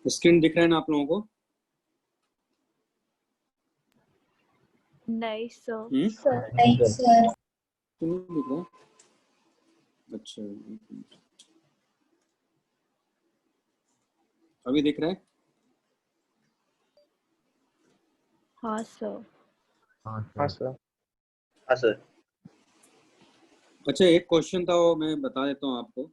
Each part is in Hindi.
स्क्रीन दिख रहा है ना आप लोगों को? नहीं सर। नहीं सर। नहीं दिख रहा? अच्छा, अभी दिख रहा है? हाँ सर। हाँ सर। हाँ सर। अच्छा, एक क्वेश्चन था वो मैं बता देता हूँ आपको।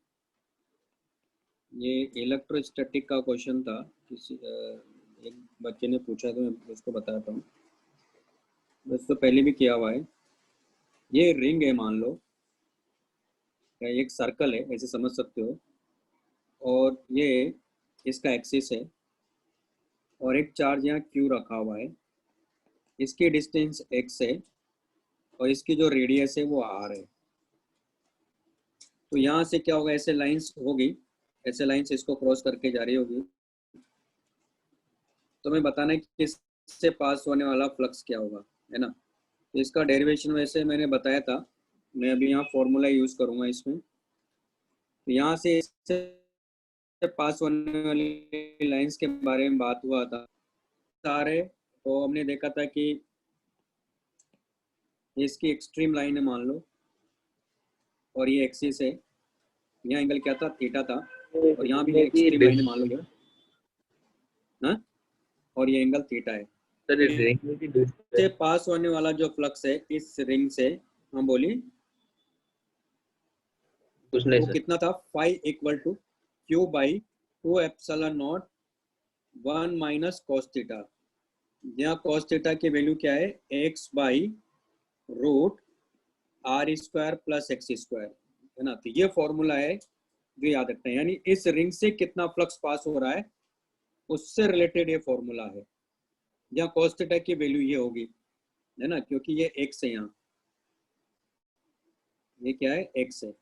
ये इलेक्ट्रोस्टैटिक का क्वेश्चन था, किसी एक बच्चे ने पूछा तो मैं उसको बताता हूँ। बस तो पहले भी किया हुआ है। ये रिंग है, मान लो एक सर्कल है, ऐसे समझ सकते हो, और ये इसका एक्सिस है और एक चार्ज यहाँ क्यू रखा हुआ है। इसकी डिस्टेंस x है और इसकी जो रेडियस है वो r है। तो यहाँ से क्या होगा, ऐसे लाइंस होगी, ऐसे लाइंस इसको क्रॉस करके जा रही होगी। तो मैं बताना है कि इससे पास होने वाला फ्लक्स क्या होगा, है ना। तो इसका डेरिवेशन वैसे मैंने बताया था, मैं अभी यहाँ फॉर्मूला यूज़ करूँगा इसमें। तो यहाँ से इससे पास होने वाली लाइंस के बारे में बात हुआ था सारे। तो हमने देखा था कि इसकी एक्सट्रीम लाइन है मान लो, और ये एक्सिस है, यहाँ एंगल क्या था, थीटा था, और यहाँ भी एक्सट्रीम लाइन है मान लो, ना, और ये एंगल थीटा है। से पास होने वाला जो फ्लक्स है इस रिंग से, हम बोली कुछ नहीं वो सर। कितना था, phi equal to Q by 2 epsilon naught 1 minus cos theta. यहाँ कॉस थीटा की वैल्यू क्या है, x by root R square plus x square, है ना। तो ये फॉर्मूला है जो याद रखना है, यानी इस रिंग से कितना फ्लक्स पास हो रहा है उससे रिलेटेड ये फॉर्मूला है। यहाँ कॉस थीटा की वैल्यू ये होगी, है ना, क्योंकि ये x है, यहाँ ये क्या है, x है।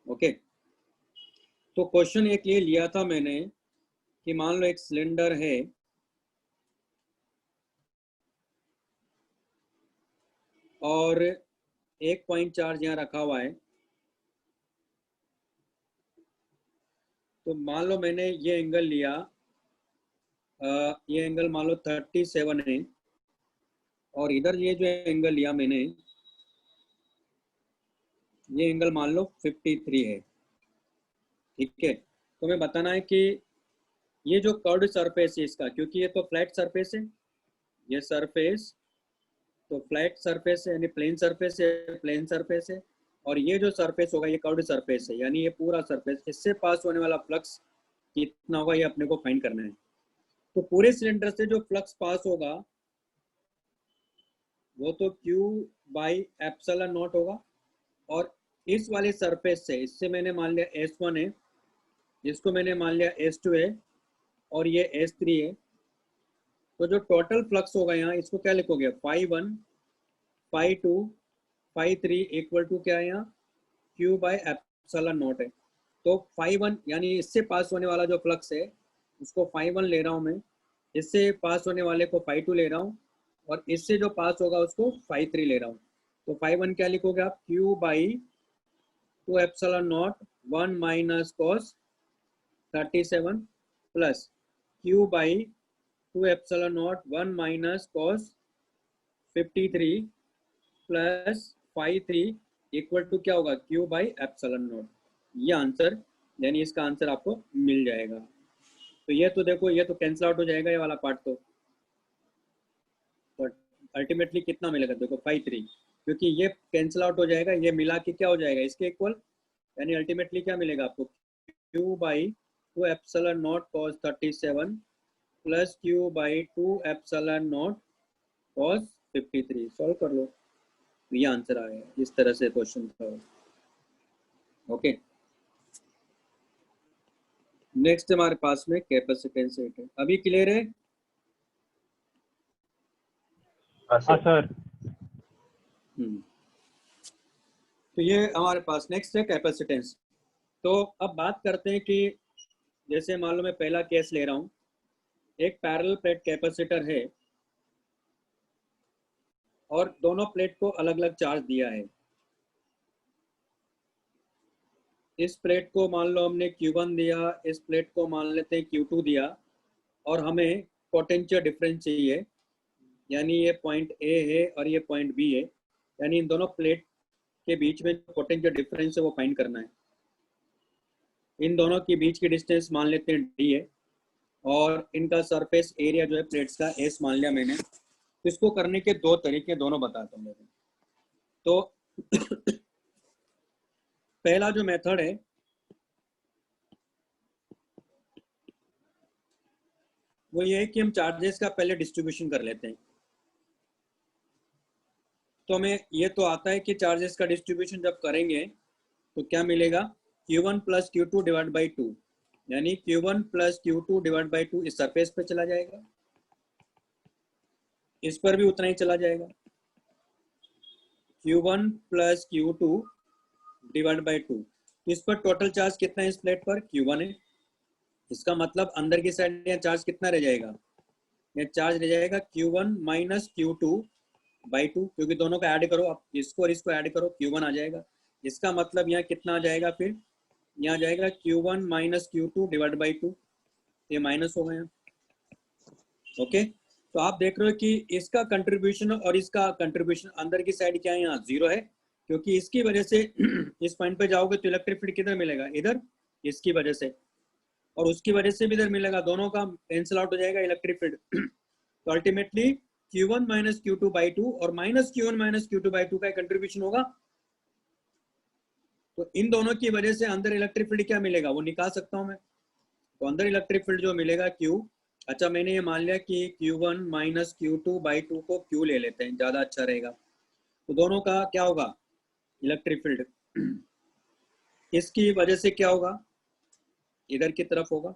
ओके, तो क्वेश्चन एक ये लिया था मैंने कि मान लो एक सिलेंडर है और एक पॉइंट चार्ज यहाँ रखा हुआ है। तो मान लो मैंने ये एंगल लिया, ये एंगल मान लो 37 है, और इधर ये जो एंगल लिया मैंने, ये एंगल मान लो 53 है, ठीक है। तो मैं बताना है कि ये जो कर्व्ड सरफेस है इसका, क्योंकि ये तो फ्लैट सरफेस है, ये सरफेस तो फ्लैट सरफेस है, यानी प्लेन सरफेस है, प्लेन सरफेस है, और ये जो सरफेस होगा ये कर्व्ड सरफेस है, यानी ये पूरा सरफेस, इससे पास होने वाला फ्लक्स कितना होगा ये अपने को फाइंड करना है। तो पूरे सिलेंडर से जो फ्लक्स पास होगा वो तो Q बाई एप्सिलॉन नॉट होगा, और इस वाले सरफेस से, इससे मैंने मान लिया S1 है, जिसको मैंने मान लिया S2 है, और ये S3 है। तो जो टोटल फ्लक्स होगा यहाँ, इसको क्या लिखोगे, φ1 φ2 φ3 इक्वल टू क्या है यहाँ, Q बाई एप्सिलॉन नॉट है। तो φ1 यानी इससे पास होने वाला जो फ्लक्स है उसको φ1 ले रहा हूँ मैं, इससे पास होने वाले को φ2 ले रहा हूँ, और इससे जो पास होगा उसको φ3 ले रहा हूँ। तो φ1 क्या लिखोगे आप, Q by 2 epsilon naught 1 minus cos 37 plus Q by 2 epsilon naught 1 minus cos 53 plus φ3 equal to क्या होगा, Q बाई एप्सिलॉन नॉट। ये आंसर, यानी इसका आंसर आपको मिल जाएगा। तो ये तो देखो, ये तो कैंसिल आउट हो जाएगा ये वाला पार्ट, तो अल्टीमेटली कितना मिलेगा, देखो φ3, क्योंकि ये कैंसिल आउट हो जाएगा, ये मिला के क्या हो जाएगा इसके इक्वल, यानी अल्टीमेटली क्या मिलेगा आपको, Q by 2 epsilon not cos 37 plus Q by 2 epsilon not cos 53। Solve कर लो, ये आंसर आएगा। इस तरह से क्वेश्चन था। ओके, नेक्स्ट हमारे पास में कैपेसिटेंस रेट है। अभी क्लियर है? हाँ सर। तो ये हमारे पास नेक्स्ट है कैपेसिटेंस। तो अब बात करते हैं कि जैसे मान लो मैं पहला केस ले रहा हूँ, एक पैरेलल प्लेट कैपेसिटर है और दोनों प्लेट को अलग अलग चार्ज दिया है। इस प्लेट को मान लो हमने Q1 दिया, इस प्लेट को मान लेते हैं Q2 दिया, और हमें पोटेंशियल डिफरेंस चाहिए, यानी ये पॉइंट ए है और ये पॉइंट बी है, यानी इन दोनों प्लेट के बीच में पोटेंशियल डिफरेंस है वो फाइंड करना है। इन दोनों के बीच की डिस्टेंस मान लेते हैं डी है, और इनका सरफेस एरिया जो है प्लेट्स का एस मान लिया मैंने। तो इसको करने के दो तरीके दोनों बताता हूँ। तो पहला जो मेथड है वो ये है कि हम चार्जेस का पहले डिस्ट्रीब्यूशन कर लेते हैं। तो हमें ये तो आता है कि चार्जेस का डिस्ट्रीब्यूशन जब करेंगे तो क्या मिलेगा, Q1 plus Q2 divide by 2, यानी Q1 plus Q2 divide by 2 इस सरफेस पे चला जाएगा, इस पर भी उतना ही चला जाएगा। Q1 plus Q2 divide by 2, इस पर टोटल चार्ज कितना है, इस प्लेट पर Q1 है। इसका मतलब अंदर की साइड यहाँ चार्ज कितना रह जाएगा, यहाँ चार्ज रह जाएगा Q1 माइनस Q2 बाई 2, क्योंकि दोनों का ऐड करो, आप इसको और इसको ऐड करो, Q1 आ जाएगा। इसका मतलब यहाँ कितना आ जाएगा, फिर यहाँ जाएगा Q1 minus Q2 divide by 2, ये माइनस हो गया। ओके, तो आप देख रहे हो कि इसका कंट्रीब्यूशन और इसका कंट्रीब्यूशन अंदर की साइड क्या है, यहाँ जीरो है, क्योंकि इसकी वजह से इस पॉइंट पे जाओगे तो इलेक्ट्रिक फील्ड किधर मिलेगा, इधर, इसकी वजह से, और उसकी वजह से भी इधर मिलेगा, दोनों का कैंसिल आउट हो जाएगा इलेक्ट्रिक फील्ड। तो ultimately Q1 minus Q2 by 2 और minus Q1 minus Q2 by 2 का कंट्रीब्यूशन होगा। तो इन दोनों की वजह से अंदर इलेक्ट्रिक फील्ड क्या मिलेगा वो निकाल सकता हूं मैं। तो अंदर इलेक्ट्रिक फील्ड जो मिलेगा Q, अच्छा मैंने ये मान लिया कि Q1 माइनस Q2 बाई 2 को Q ले लेते हैं, ज़्यादा अच्छा रहेगा। तो दोनों का क्या होगा, इलेक्ट्रिक फील्ड इसकी वजह से क्या होगा, इधर की तरफ होगा,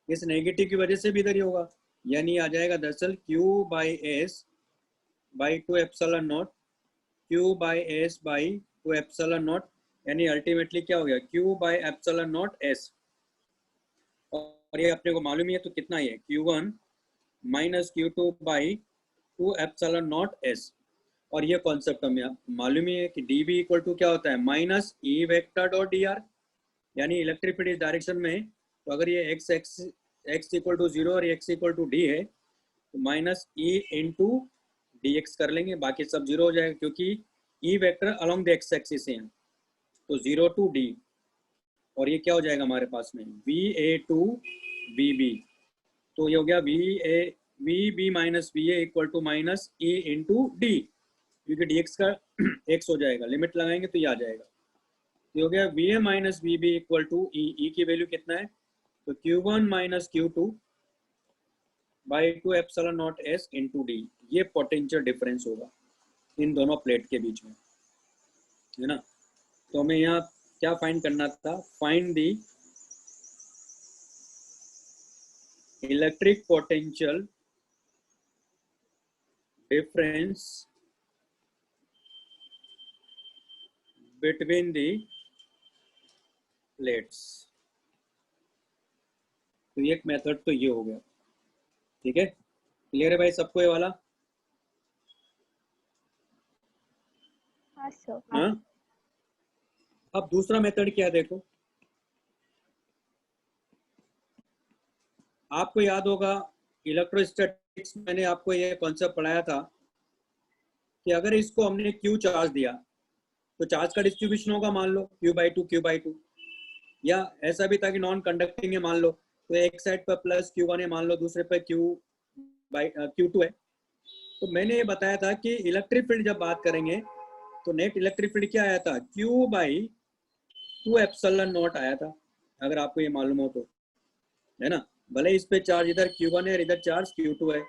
इस नेगेटिव की वजह से भी इधर ही होगा, यानी आ जाएगा दरअसल Q by S by 2 epsilon not, Q by S by 2 epsilon not, यानी अल्टीमेटली क्या हो गया, Q by epsilon not S. और ये अपने को मालूम ही है, तो कितना ही है, Q1 minus Q2 by 2 epsilon not S. और ये कॉन्सेप्ट हमें मालूम ही है कि dV इक्वल टू क्या होता है, minus E vector dot dr, यानी इलेक्ट्रिक फील्ड इस डायरेक्शन में। तो अगर ये x इक्वल टू 0 और x इक्वल टू d है, तो माइनस E इंटू dx कर लेंगे, बाकी सब जीरो हो जाएगा, क्योंकि E vector along the x axis है। तो 0 टू d, और ये क्या हो जाएगा हमारे पास में, VA टू VB, तो ये हो गया VB minus VA equal to minus E into D, क्योंकि dx का x हो जाएगा, लिमिट लगाएंगे तो ये आ जाएगा। ये हो गया VA minus VB equal to E की वैल्यू कितना है, तो Q1 minus Q2 by 2 epsilon naught S into D, ये पोटेंशियल डिफरेंस होगा इन दोनों प्लेट के बीच में, है ना। तो हमें यहाँ क्या फाइंड करना था, find the electric potential difference between the plates. तो एक मेथड तो ये हो गया, ठीक है, क्लियर है भाई सबको ये वाला। हाँ सर। हाँ, अब दूसरा मेथड क्या है, देखो आपको याद होगा इलेक्ट्रोस्टैटिक्स, मैंने आपको ये कॉन्सेप्ट पढ़ाया था कि अगर इसको हमने Q चार्ज दिया तो चार्ज का डिस्ट्रीब्यूशन होगा, मान लो Q/2, या ऐसा भी था कि नॉन कंडक्टिंग है मान लो, तो एक साइड पर प्लस Q1 है मान लो, दूसरे पर Q2 है। तो मैंने ये बताया था कि इलेक्ट्रिक फील्ड जब बात करेंगे तो नेट इलेक्ट्रिक फील्ड क्या आया था, Q/2 एप्सिलॉन नॉट आया था, अगर आपको ये मालूम हो तो, है ना। भले इस पे चार्ज इधर Q1 है और इधर चार्ज Q2 है,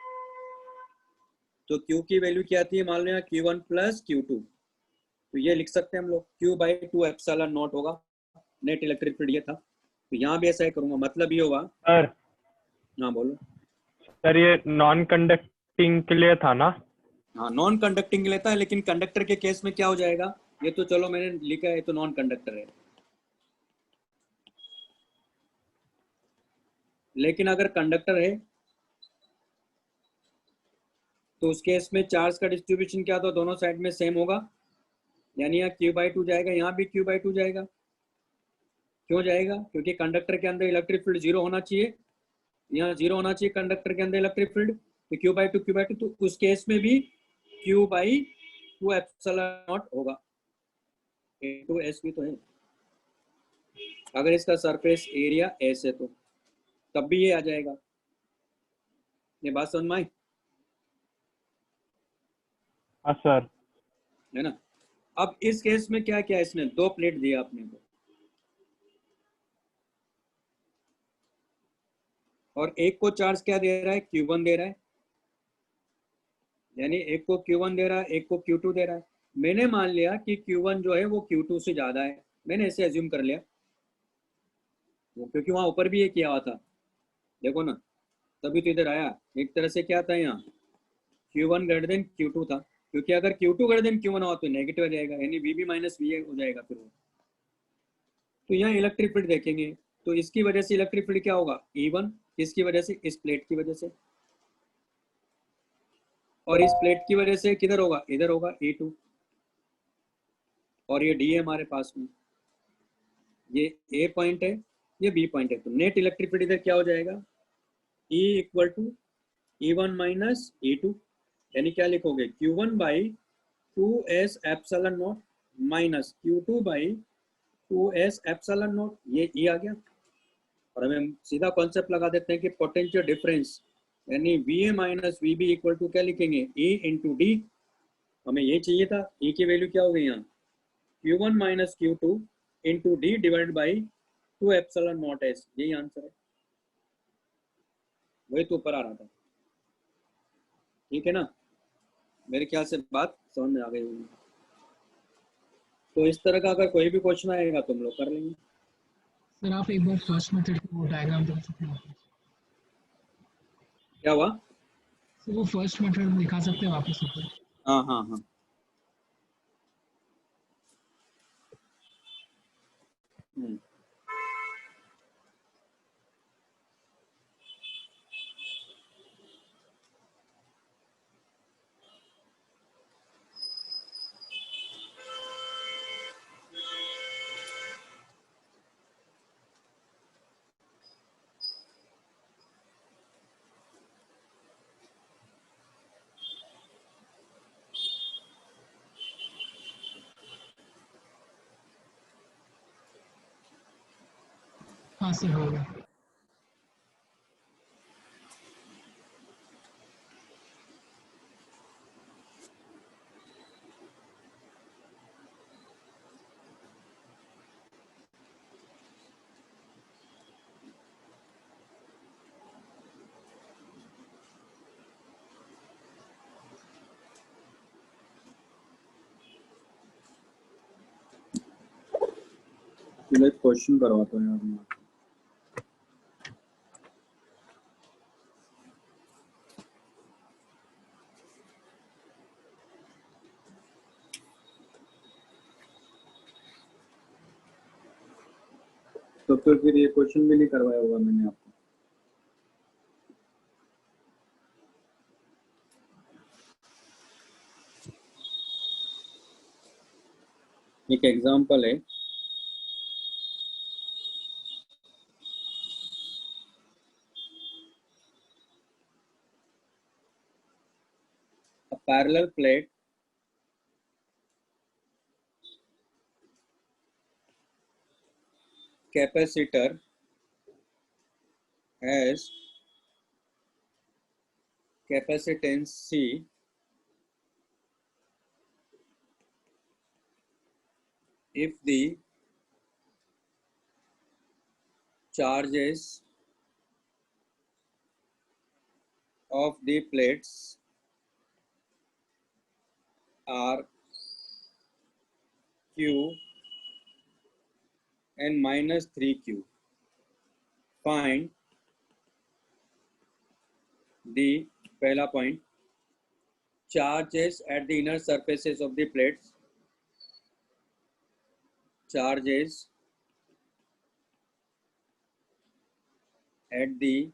तो Q की वैल्यू क्या आती है, मान लो Q1 प्लस Q2, तो ये लिख सकते हैं हम लोग, Q/2 एप्सिलॉन नॉट होगा नेट इलेक्ट्रिक फील्ड, ये था। तो यहाँ भी ऐसा ही करूंगा, मतलब ये होगा। सर, हाँ बोलो। सर ये नॉन कंडक्टिंग के लिए था ना। हाँ नॉन कंडक्टिंग लेता है, लेकिन कंडक्टर के केस में क्या हो जाएगा, ये तो चलो मैंने लिखा है, तो नॉन कंडक्टर है। लेकिन अगर कंडक्टर है तो उस केस में चार्ज का डिस्ट्रीब्यूशन क्या, तो दोनों साइड में सेम होगा, यानी यहाँ Q/2 जाएगा, यहाँ भी Q/2 जाएगा, क्यों जाएगा? क्योंकि कंडक्टर के अंदर इलेक्ट्रिक फील्ड 0 होना चाहिए, यहाँ 0 होना चाहिए कंडक्टर के अंदर इलेक्ट्रिक फील्ड, तो Q/2 तो उस केस में भी Q/2 एप्सिलॉन नॉट होगा, इनटू S भी तो है। अगर इसका सरफेस एरिया S है तो तब भी ये आ जाएगा। ये बात समझ में आई? हाँ सर। है ना? अब इस केस में क्या क्या इसने 2 प्लेट दिया अपने को, और एक को चार्ज क्या दे रहा है? Q1 दे रहा है, यानी एक को Q1 दे रहा है, एक को Q2 दे रहा है। मैंने मान लिया कि Q1 जो है वो Q2 से ज्यादा है, मैंने ऐसे एज्यूम कर लिया, वो क्योंकि वहां ऊपर भी ये किया हुआ था, देखो ना, तभी तो इधर आया। एक तरह से क्या था यहाँ, Q1 ग्रेटर देन Q2 था, क्योंकि अगर Q2 ग्रेटर देन Q1 हो तो नेगेटिव आ जाएगा, यानी VB माइनस VA हो जाएगा फिर वो। तो यहाँ इलेक्ट्रिक फील्ड देखेंगे तो इसकी वजह से इलेक्ट्रिक फील्ड क्या होगा? E1, किसकी वजह से? इस प्लेट की वजह से, और इस प्लेट की वजह से किधर होगा? इधर होगा E2, और ये D है हमारे पास में, ये A पॉइंट है, ये B पॉइंट है, तो नेट इलेक्ट्रिक फील्ड इधर क्या हो जाएगा? E equal to E1 minus E2, यानी क्या लिखोगे? Q1/2S epsilon naught minus Q2/2S epsilon naught, ये E आ गया। और हमें सीधा कॉन्सेप्ट लगा देते हैं कि पोटेंशियल डिफरेंस यानी VA minus VB equal to क्या लिखेंगे? E into D। हमें ये चाहिए था, E की वैल्यू क्या हो गई यहाँ? Q1 minus Q2 into D divided by 2 epsilon naught S, यही आंसर है, वही तो ऊपर आ रहा था। ठीक है ना? मेरे ख्याल से बात समझ में आ गई होगी। तो इस तरह का अगर कोई भी क्वेश्चन आएगा तो हम लोग कर लेंगे। सर आप एक बार फर्स्ट मेथड का वो डायग्राम दिखा सकते हैं? क्या हुआ? सर वो फर्स्ट मेथड दिखा सकते हैं वापस ऊपर? हाँ हाँ हाँ, हाँ सर हो गया। मैं क्वेश्चन करवाता हूँ यार। तो फिर ये क्वेश्चन भी नहीं करवाया होगा मैंने आपको। एक एग्जांपल है, a parallel plate capacitor has capacitance C if the charges of the plates are Q and minus 3Q. Find the पहला point, charges at the inner surfaces of the plates, charges at the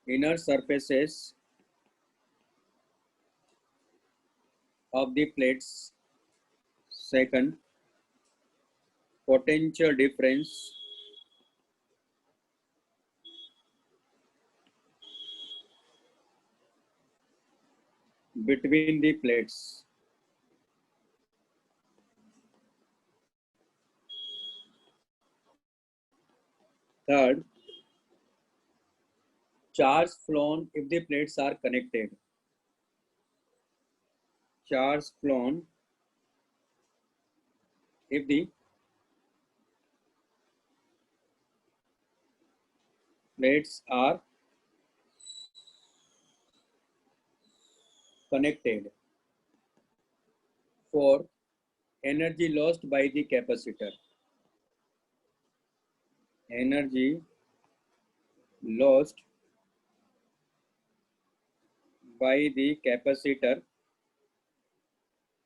inner surfaces of the plates. Second, potential difference between the plates. Third, charge flown if the plates are connected. Charge flown if the plates are connected. Fourth, energy lost by the capacitor. Energy lost by the capacitor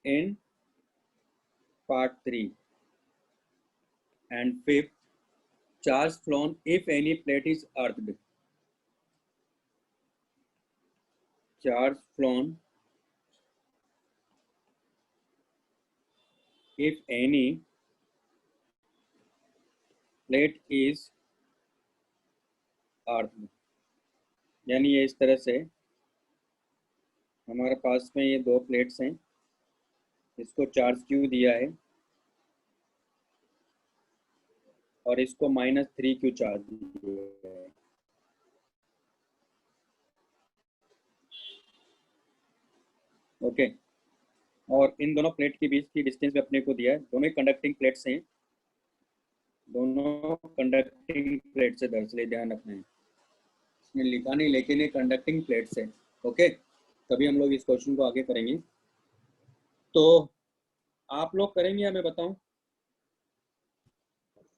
in part 3. And fifth, charge flown if any plate is earthed. Charge flown if any plate is earthed. यानी ये इस तरह से हमारे पास में ये दो प्लेट्स हैं, इसको चार्ज क्यू दिया है और इसको -3 क्यू चार्ज दिया है। ओके, और इन दोनों प्लेट के बीच की डिस्टेंस भी अपने को दिया है। दोनों कंडक्टिंग प्लेट्स हैं, दोनों कंडक्टिंग प्लेट्स है, दरअसल ध्यान रखना है, इसमें लिखा नहीं लेकिन ये कंडक्टिंग प्लेट्स है। ओके, तभी हम लोग इस क्वेश्चन को आगे करेंगे। तो आप लोग करेंगे या मैं बताऊं?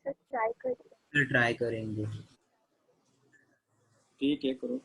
सर ट्राई करेंगे। ठीक है, करो।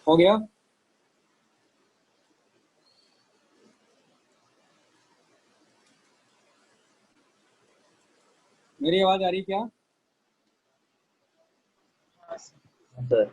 हो गया? मेरी आवाज आ रही क्या? सर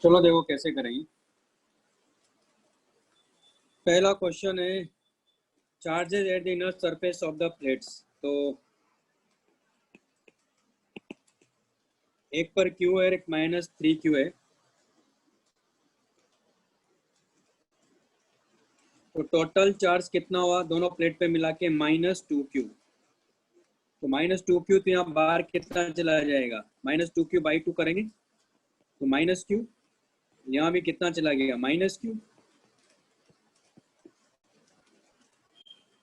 चलो देखो कैसे करेंगे। पहला क्वेश्चन है charges at the inner surface of the plates. तो एक पर क्यू है, एक -3Q है। तो टोटल चार्ज कितना हुआ दोनों प्लेट पे मिला के? -2Q। तो -2Q तो यहाँ बाहर कितना चला जाएगा? -2Q/2 करेंगे तो -Q। यहाँ भी कितना चला गया? -Q।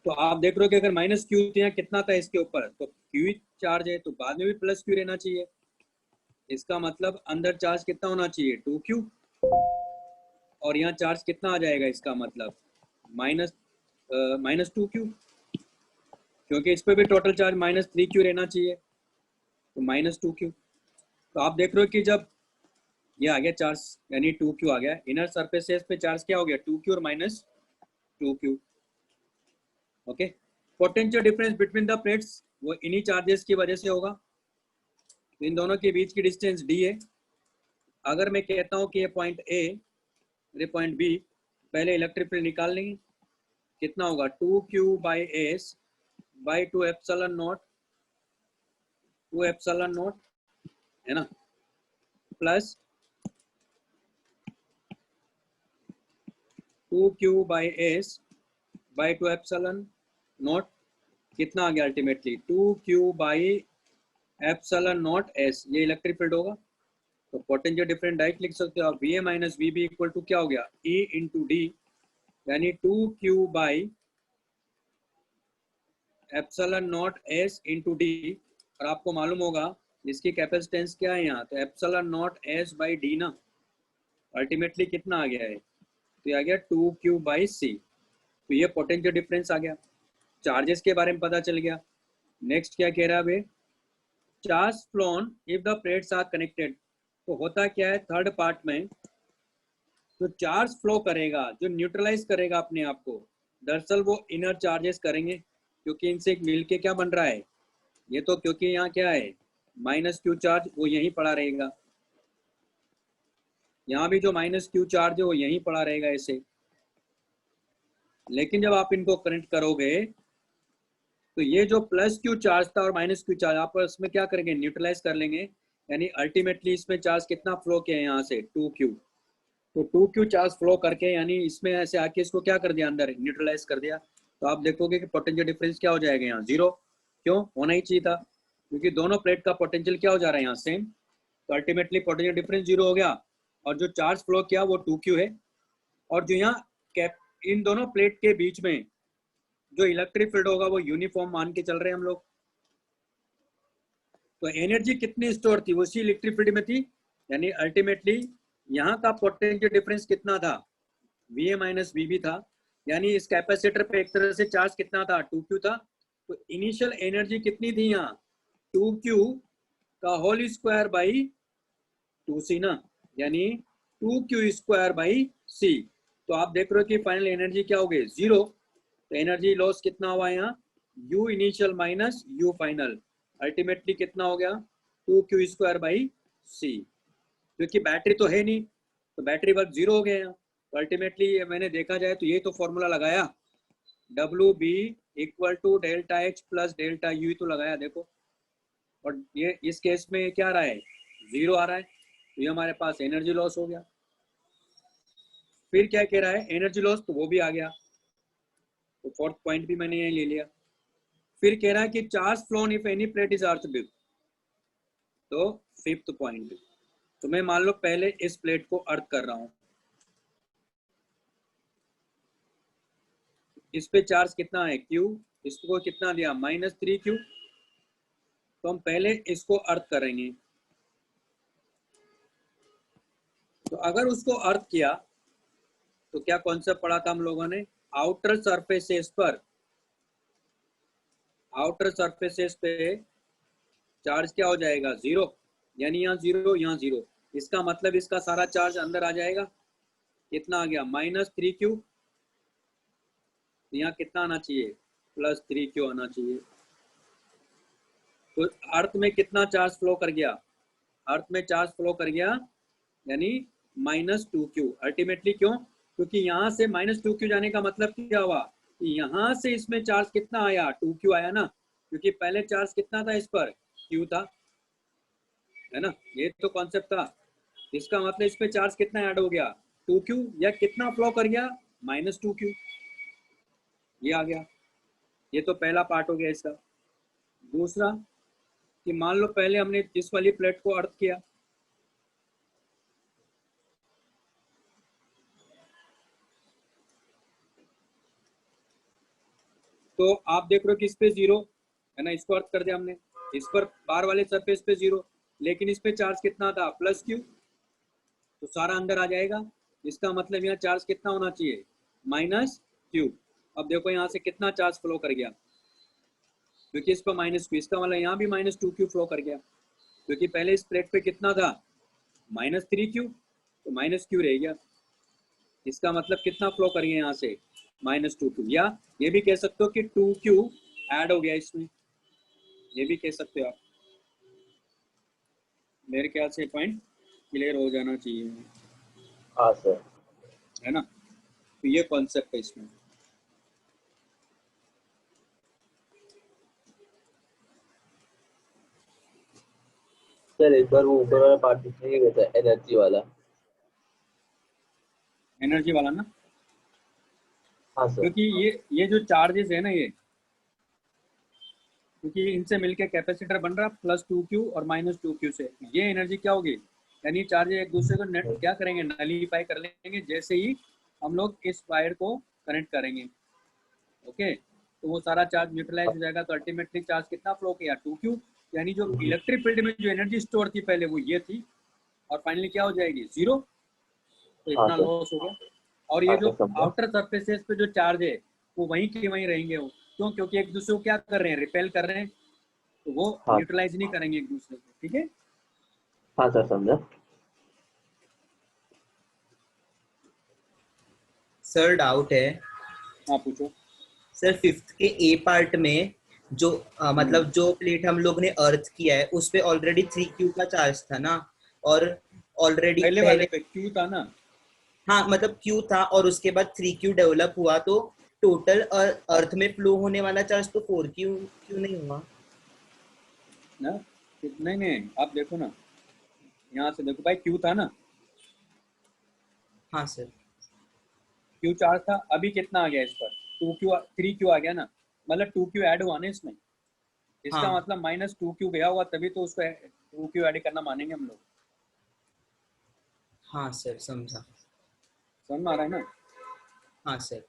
तो आप देख रहे हो कि अगर -Q तो यहाँ कितना था इसके ऊपर, तो Q चार्ज है तो बाद में भी +Q रहना चाहिए। इसका मतलब अंदर चार्ज कितना होना चाहिए? 2Q। और यहाँ चार्ज कितना आ जाएगा? इसका मतलब -2Q, क्योंकि इस पर भी टोटल चार्ज -3Q रहना चाहिए, तो -2Q। तो आप देख रहे हो कि जब ये आ गया चार्ज यानी 2Q आ गया, इनर सरफेसेस पे चार्ज क्या हो गया? 2Q और -2Q। Okay. Potential difference between the plates वो इन्हीं चार्जेस की वजह से होगा। तो इन दोनों के बीच की डिस्टेंस D है। अगर मैं कहता हूँ कि ये पॉइंट A, ये पॉइंट B, पहले इलेक्ट्रिक फील्ड निकाल लेंगे। कितना होगा? 2Q/S/2 epsilon not, 2 epsilon not है ना, प्लस 2Q/S/2 एप्सिलॉन नॉट। कितना आ गया अल्टीमेटली? 2Q/एप्सिलॉन नॉट S। ये इलेक्ट्रिक फील्ड होगा। तो पोटेंशियल डिफरेंस डायरेक्ट लिख सकते हो आप, VA - VB इक्वल टू क्या हो गया? E × D, यानी 2Q/एप्सिलॉन नॉट S × D। और आपको मालूम होगा इसकी कैपेसिटेंस क्या है यहाँ, तो एप्सिलॉन नॉट S/D ना। अल्टीमेटली कितना आ गया है? तो आ गया 2Q/C। तो ये पोटेंशियल डिफरेंस आ गया, चार्जेस के बारे में पता चल गया। नेक्स्ट क्या कह रहा है भाई? Charge flown if the plates are connected. तो होता क्या है थर्ड पार्ट में, तो चार्ज फ्लो करेगा जो न्यूट्रलाइज करेगा अपने आप को, दरअसल वो इनर चार्जेस करेंगे, क्योंकि इनसे मिलके क्या बन रहा है? ये तो क्योंकि यहाँ क्या है -Q चार्ज, वो यहीं पड़ा रहेगा। यहाँ भी जो -Q चार्ज है वो यहीं पड़ा रहेगा ऐसे। लेकिन जब आप इनको कनेक्ट करोगे तो ये जो प्लस क्यू चार्ज था और माइनस क्यू चार्ज आपस में क्या करेंगे, न्यूट्रलाइज कर लेंगे, यानी अल्टीमेटली इसमें चार्ज कितना फ्लो किया है यहाँ से 2Q। तो 2Q चार्ज फ्लो करके यानी इसमें ऐसे आके इसको क्या कर दिया, अंदर न्यूट्रलाइज कर दिया। तो आप देखोगे कि पोटेंशियल डिफरेंस क्या हो जाएगा यहाँ, 0। क्यों होना ही चाहिए था, क्योंकि दोनों प्लेट का पोटेंशियल क्या हो जा रहा है यहाँ सेम। तो अल्टीमेटली पोटेंशियल डिफरेंस 0 हो गया और जो चार्ज फ्लो किया वो 2Q है। और जो यहाँ कैप इन दोनों प्लेट के बीच में जो इलेक्ट्रिक फील्ड होगा वो यूनिफॉर्म मान के चल रहे हैं हम लोग। तो एनर्जी कितनी स्टोर थी, उसी इलेक्ट्रिक फील्ड में थी, यानी अल्टीमेटली यहाँ का पोटेंशियल डिफरेंस कितना था, VA माइनस VB था, यानी इस कैपेसिटर पे एक तरह से चार्ज कितना था, 2Q था। तो इनिशियल एनर्जी कितनी थी यहाँ, 2Q का होल स्क्वायर बाई 2C ना, यानी 2Q स्क्वायर बाई C। तो आप देख रहे हो कि फाइनल एनर्जी क्या हो गई, 0। तो एनर्जी लॉस कितना हुआ यहाँ, U initial minus U final, ultimately कितना हो गया 2Q स्क्वायर बाई C। क्योंकि बैटरी तो है नहीं तो बैटरी वर्क 0 हो गया यहाँ। तो अल्टीमेटली मैंने देखा जाए तो ये तो फॉर्मूला लगाया, WB equal to delta H plus delta U तो लगाया देखो, और ये इस केस में क्या आ रहा है, 0 आ रहा है। तो ये हमारे पास एनर्जी लॉस हो गया। फिर क्या कह रहा है, एनर्जी लॉस, तो वो भी आ गया, तो फोर्थ पॉइंट भी मैंने ये ले लिया। फिर कह रहा है कि charge flown if any plate is earth big, तो फिफ्थ पॉइंट। तो मैं मान लो पहले इस प्लेट को अर्थ कर रहा हूं, इस पे चार्ज कितना है Q, इसको कितना दिया -3Q। तो हम पहले इसको अर्थ करेंगे। तो अगर उसको अर्थ किया तो क्या कॉन्सेप्ट पढ़ा था हम लोगों ने, आउटर सरफेसेस पर, आउटर सरफेसेस पे चार्ज क्या हो जाएगा 0, यानी यहाँ 0 यहाँ 0। इसका मतलब इसका सारा चार्ज अंदर आ जाएगा, कितना आ गया -3Q। यहाँ कितना आना चाहिए, +3Q आना चाहिए। तो अर्थ में कितना चार्ज फ्लो कर गया, अर्थ में चार्ज फ्लो कर गया यानी -2Q अल्टीमेटली। क्यों, क्योंकि यहाँ से -2Q जाने का मतलब क्या हुआ कि यहाँ से इसमें चार्ज कितना आया, 2Q आया ना, क्योंकि पहले चार्ज कितना था इस पर, Q था, है ना, ये तो कॉन्सेप्ट था। इसका मतलब इस पे चार्ज कितना ऐड हो गया, 2Q, या कितना फ्लो कर गया -2Q, ये आ गया। ये तो पहला पार्ट हो गया इसका। दूसरा कि मान लो पहले हमने इस वाली प्लेट को अर्थ किया, तो आप देख रहे हो कि इस पे 0 है ना, इसको अर्थ कर दिया हमने, इस पर बाहर वाले सरफेस पे 0, लेकिन इस पे चार्ज कितना था +Q, तो सारा अंदर आ जाएगा। इसका मतलब यहाँ चार्ज कितना होना चाहिए -Q। अब देखो यहाँ से कितना चार्ज फ्लो कर गया, क्योंकि इस पर -Q, इसका मतलब यहाँ भी -2Q फ्लो कर गया, क्योंकि पहले इस प्लेट पे कितना था -3Q, तो -Q रह गया। इसका मतलब कितना फ्लो करिए यहाँ से -2Q, या ये भी कह सकते हो कि 2Q ऐड हो गया इसमें, ये भी कह सकते हो आप। मेरे ख्याल से पॉइंट क्लियर हो जाना चाहिए, हाँ सर, है ना। तो ये कॉन्सेप्ट है इसमें। सर एक बार वो ऊपर वाला पार्ट दिखाइए गया था, एनर्जी वाला। एनर्जी वाला ना, हाँ सर, क्योंकि ये जो चार्जेस है ना, ये क्योंकि इनसे मिलके कैपेसिटर बन रहा +2Q और -2Q से, ये एनर्जी क्या होगी, यानी चार्ज एक दूसरे को नेट क्या करेंगे, नलीफाई कर लेंगे जैसे ही हम लोग इस वायर को कनेक्ट करेंगे। ओके, तो वो सारा चार्ज न्यूट्रलाइज हो जाएगा। तो अल्टीमेटली चार्ज कितना फ्लो किया 2Q, यानी जो इलेक्ट्रिक फील्ड में जो एनर्जी स्टोर थी पहले वो ये थी, और फाइनली क्या हो जाएगी 0। तो इतना लॉस हो गया। और ये जो आउटर सरफेसेस पे जो चार्ज है वो वहीं के वहीं रहेंगे, वो क्यों, क्योंकि एक दूसरे को क्या कर रहे हैं, रिपेल कर रहे हैं, तो वो न्यूट्रलाइज नहीं करेंगे एक दूसरे को। ठीक है, हाँ सर समझा। सर डाउट है। हाँ पूछो। सर फिफ्थ के ए पार्ट में जो मतलब जो प्लेट हम लोग ने अर्थ किया है उस पे ऑलरेडी 3Q का चार्ज था ना, और ऑलरेडी पहले वाले पे Q था ना। हाँ मतलब Q था और उसके बाद 3Q डेवलप हुआ, तो टोटल अर्थ में फ्लो होने वाला चार्ज तो 4Q क्यों नहीं हुआ ना? नहीं नहीं, आप देखो ना, यहाँ से देखो भाई, क्यू था ना, हाँ सर क्यू चार्ज था, अभी कितना आ गया इस पर, 2Q 3Q आ गया ना, मतलब 2Q ऐड हुआ ना इसमें, इसका हाँ मतलब -2Q गया होगा, तभी तो उसको 2Q ऐड करना मानेंगे हम लोग। हाँ सर समझा समझ में आ रहा है ना? हाँ सर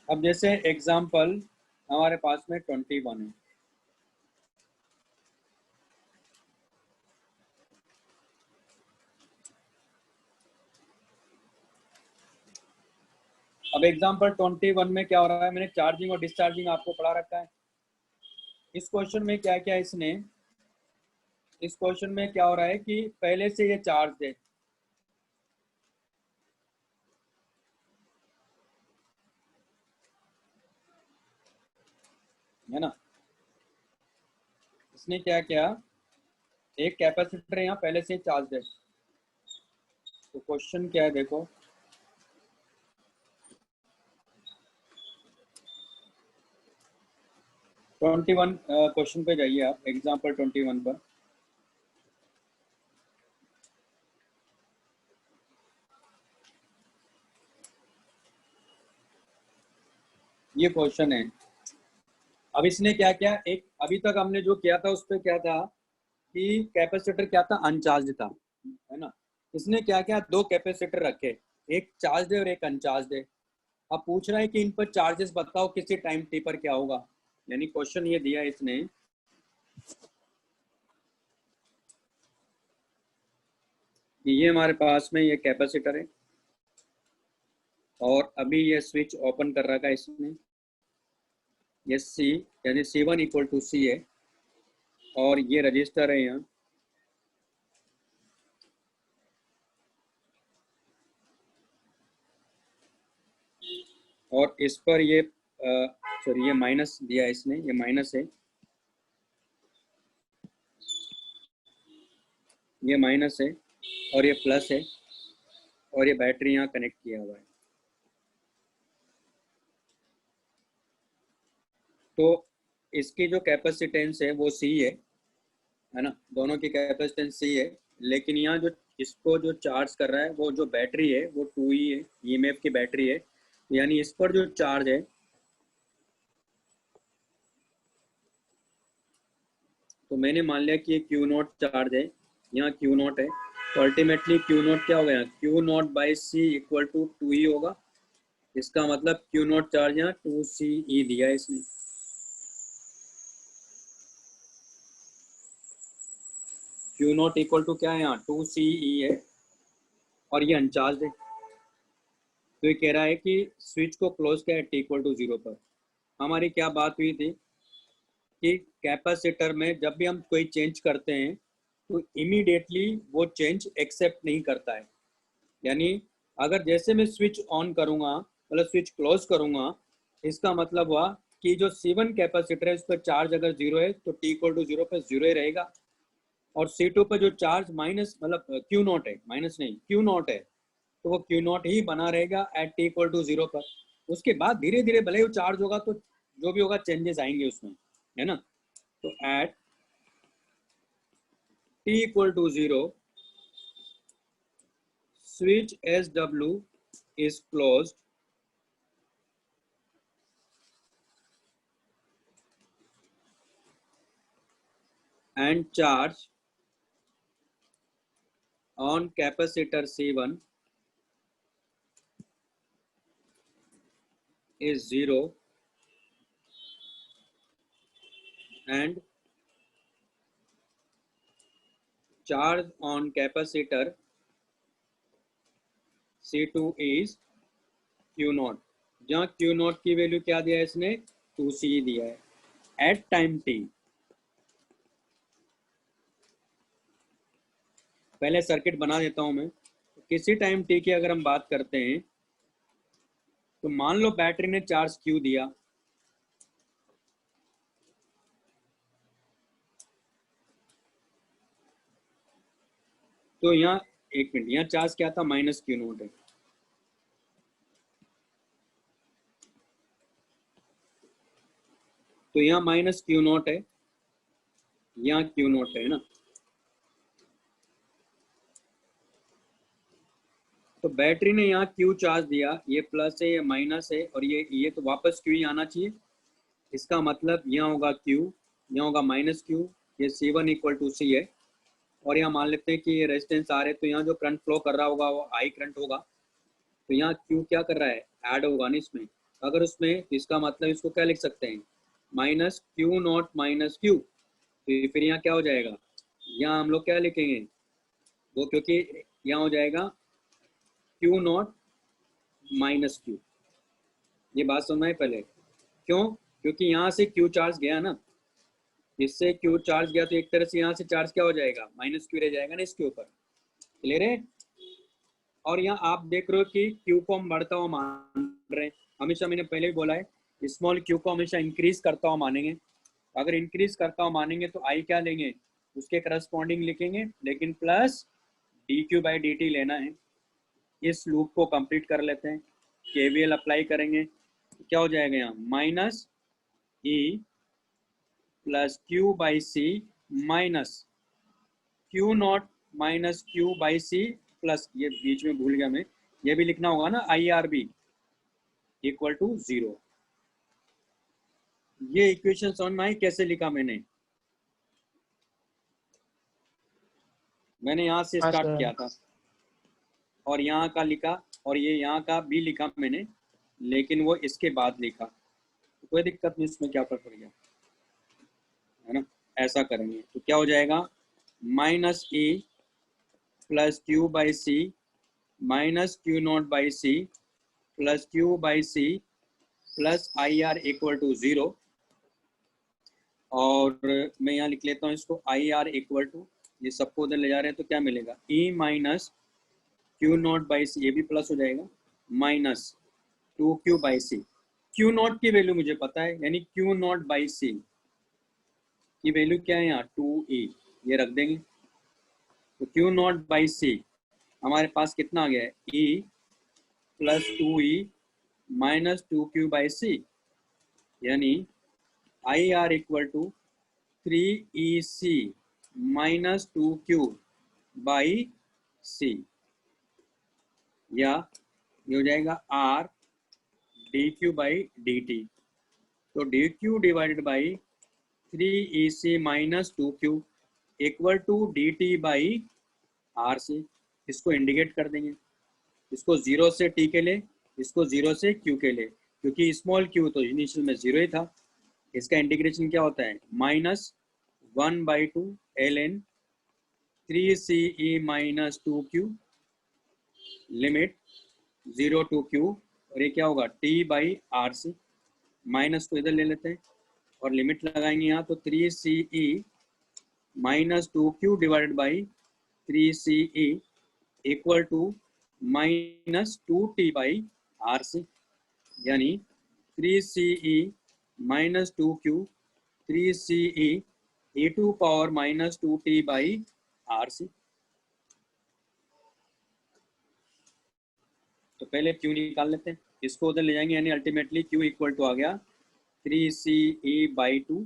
अब जैसे एग्जाम्पल हमारे पास में 21 है, अब एग्जाम्पल 21 में क्या हो रहा है, मैंने चार्जिंग और डिस्चार्जिंग आपको पढ़ा रखा है। इस क्वेश्चन में क्या क्या इसने, इस क्वेश्चन में क्या हो रहा है कि पहले से ये चार्ज है ना, इसने क्या किया, एक कैपेसिटर यहाँ पहले से चार्ज है। तो क्वेश्चन क्या है देखो, ट्वेंटी वन क्वेश्चन पे जाइए आप, एग्जाम्पल 21 पर। ये क्वेश्चन है। अब इसने क्या किया, एक अभी तक हमने जो किया था उस पर क्या था कि कैपेसिटर क्या था, अनचार्ज था, है ना। इसने क्या किया, दो कैपेसिटर रखे, एक चार्ज है और एक अनचार्ज है। अब पूछ रहा है कि इन पर चार्जेस बताओ किसी टाइम टी पर क्या होगा, यानी क्वेश्चन ये दिया इसने कि ये हमारे पास में ये कैपेसिटर है और अभी ये स्विच ओपन कर रखा है इसने, ये सी यानी C1 = C है, और ये रजिस्टर है यहाँ, और इस पर ये सॉरी ये माइनस दिया इसने, ये माइनस है, ये माइनस है और ये प्लस है, और ये बैटरी यहाँ कनेक्ट किया हुआ है। तो इसकी जो कैपेसिटेंस है वो C है ना, दोनों की कैपेसिटेंस C है, लेकिन यहाँ जो इसको जो चार्ज कर रहा है वो जो बैटरी है वो 2E है, EMF की बैटरी है, यानी इस पर जो चार्ज है, तो मैंने मान लिया कि ये Q0 चार्ज है, यहाँ Q0 है, तो अल्टीमेटली Q0 क्या हो गया, Q0/C = 2E होगा। इसका मतलब Q0 चार्ज यहाँ 2CE दिया है इसने। Q0 = क्या है यहाँ, 2CE है, और ये अनचार्ज है। तो ये कह रहा है कि स्विच को क्लोज किया है t = 0 पर। हमारी क्या बात हुई थी कि कैपेसिटर में जब भी हम कोई चेंज करते हैं तो इमीडिएटली वो चेंज एक्सेप्ट नहीं करता है, यानी अगर जैसे मैं स्विच ऑन करूंगा, मतलब स्विच क्लोज करूंगा, इसका मतलब हुआ कि जो C1 कैपेसिटर है उस पर चार्ज अगर 0 है तो t = 0 पर 0 ही रहेगा, और C2 पर जो चार्ज माइनस मतलब Q0 है, माइनस नहीं Q0 है, तो वो Q0 ही बना रहेगा एट t = 0 पर। उसके बाद धीरे धीरे भले वो चार्ज होगा तो जो भी होगा चेंजेस आएंगे उसमें, है ना। तो eight t = 0 switch SW is closed and charge on capacitor C1 is 0 and charge on capacitor C2 is Q0। जहाँ Q0 की वैल्यू क्या दिया है इसने, 2C दिया है एट टाइम t। पहले सर्किट बना देता हूं मैं। किसी टाइम t की अगर हम बात करते हैं तो मान लो बैटरी ने चार्ज Q दिया, तो यहाँ एक मिनट, यहाँ चार्ज क्या था, माइनस क्यू नॉट है। तो यहाँ माइनस क्यू नॉट है, यहाँ क्यू नॉट है ना। तो बैटरी ने यहाँ क्यू चार्ज दिया, ये प्लस है, ये माइनस है, और ये तो वापस क्यू ही आना चाहिए। इसका मतलब यहाँ होगा क्यू, यहाँ होगा माइनस क्यू, ये C1 इक्वल टू सी है। और यहाँ मान लेते हैं कि ये रेजिस्टेंस आर है, तो यहाँ जो करंट फ्लो कर रहा होगा वो आई करंट होगा। तो यहाँ क्यू क्या कर रहा है, ऐड होगा ना इसमें। अगर उसमें, तो इसका मतलब इसको क्या लिख सकते हैं, minus Q naught minus Q. तो फिर यहाँ क्या हो जाएगा, यहाँ हम लोग क्या लिखेंगे वो, क्योंकि यहाँ हो जाएगा क्यू नॉट माइनस क्यू। ये बात समझ पहले, क्यों, क्योंकि यहाँ से क्यू चार्ज गया ना, इससे क्यू चार्ज गया, तो एक तरह से यहाँ से चार्ज क्या हो जाएगा, माइनस क्यू रह जाएगा ना इसके ऊपर। क्लियर है। और यहाँ आप देख रहे हो कि क्यू को हम बढ़ता हुआ मान रहे हैं। हमेशा मैंने पहले भी बोला है, स्मॉल क्यू को हमेशा इंक्रीज करता हुआ मानेंगे। अगर इंक्रीज करता हुआ मानेंगे तो आई क्या लेंगे, उसके करस्पॉन्डिंग लिखेंगे, लेकिन plus D Q by D T लेना है। इस लूप को कंप्लीट कर लेते हैं, केवीएल अप्लाई करेंगे, क्या हो जाएगा यहाँ, minus E plus Q by C minus Q naught minus Q by C plus, ये बीच में भूल गया मैं, ये भी लिखना होगा ना, I R B equal to 0। ये इक्वेशन समझ में आई कैसे लिखा मैंने यहाँ से हाँ स्टार्ट सर। किया था और यहाँ का लिखा, और ये यहाँ का भी लिखा मैंने, लेकिन वो इसके बाद लिखा। तो कोई दिक्कत नहीं, इसमें क्या फर्क पड़ गया, है ना। ऐसा करेंगे तो क्या हो जाएगा, minus E plus Q by C minus Q naught by C plus Q by C plus I R equal to 0। और मैं यहाँ लिख लेता हूँ इसको, आई आर इक्वल टू, ये सबको उधर ले जा रहे हैं तो क्या मिलेगा, E minus Q naught by C, ये भी प्लस हो जाएगा, minus 2q by C. Q naught की वैल्यू मुझे पता है, यानी क्यू नॉट बाई सी की वैल्यू क्या है यहाँ, 2e, ये रख देंगे। तो क्यू नॉट बाई सी हमारे पास कितना आ गया है, e plus 2e minus 2q by C, यानी I R equal to 3EC minus 2q by C, या ये हो जाएगा R D Q by D T. तो D Q divided by 3EC minus 2q equal to D T by R C. इसको इंडिकेट कर देंगे, इसको 0 से t के ले, इसको 0 से q के ले, क्योंकि स्मॉल q तो इनिशियल में 0 ही था। इसका इंटीग्रेशन क्या होता है, minus 1/2 ln 3CE minus 2q limit 0 to q, और ये क्या होगा, t बाई आर सी। माइनस को इधर ले लेते हैं और लिमिट लगाएंगे यहाँ, तो 3CE minus 2q divided by 3CE equal to minus 2t by R C, यानी 3CE minus 2q 3CE e to power minus 2t by R C. तो पहले q निकाल लेते हैं, इसको उधर ले जाएंगे, यानी अल्टीमेटली q इक्वल टू आ गया 3CE by 2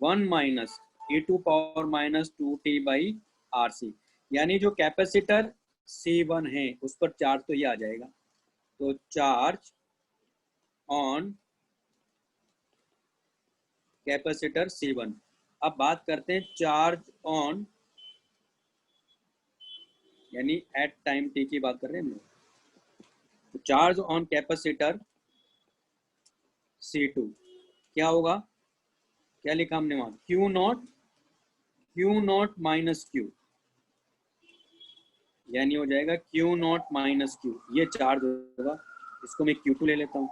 1 minus e to power minus 2t by R C, यानी जो कैपेसिटर C1 है उस पर चार्ज तो ये आ जाएगा। तो चार्ज ऑन कैपेसिटर C1। अब बात करते हैं चार्ज ऑन, यानी एट टाइम t की बात कर रहे हैं हम लोग। तो चार्ज ऑन कैपेसिटर C2 क्या होगा, क्या लिखा हमने वहां, क्यू नॉट माइनस क्यू, यानी हो जाएगा क्यू नॉट माइनस क्यू, ये चार्ज होगा। इसको मैं Q2 ले लेता हूँ,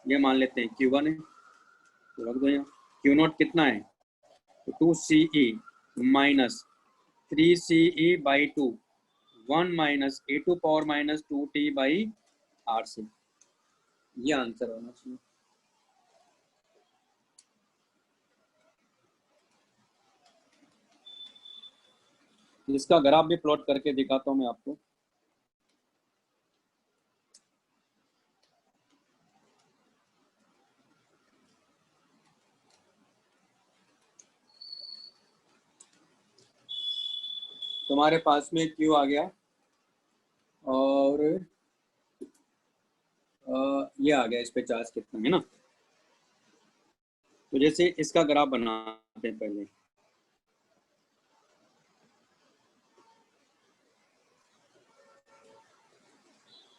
ये मान लेते हैं Q1 है, तो रख दो यहाँ। क्यू नॉट कितना है, तो 2CE minus 3CE by 2 1 minus e to power minus 2t by R C, ये आंसर होना चाहिए। इसका ग्राफ भी प्लॉट करके दिखाता हूँ मैं आपको। तुम्हारे पास में क्यू आ गया और ये आ गया, इस पे चार्ज कितना है ना। तो जैसे इसका ग्राफ बनाते हैं पहले,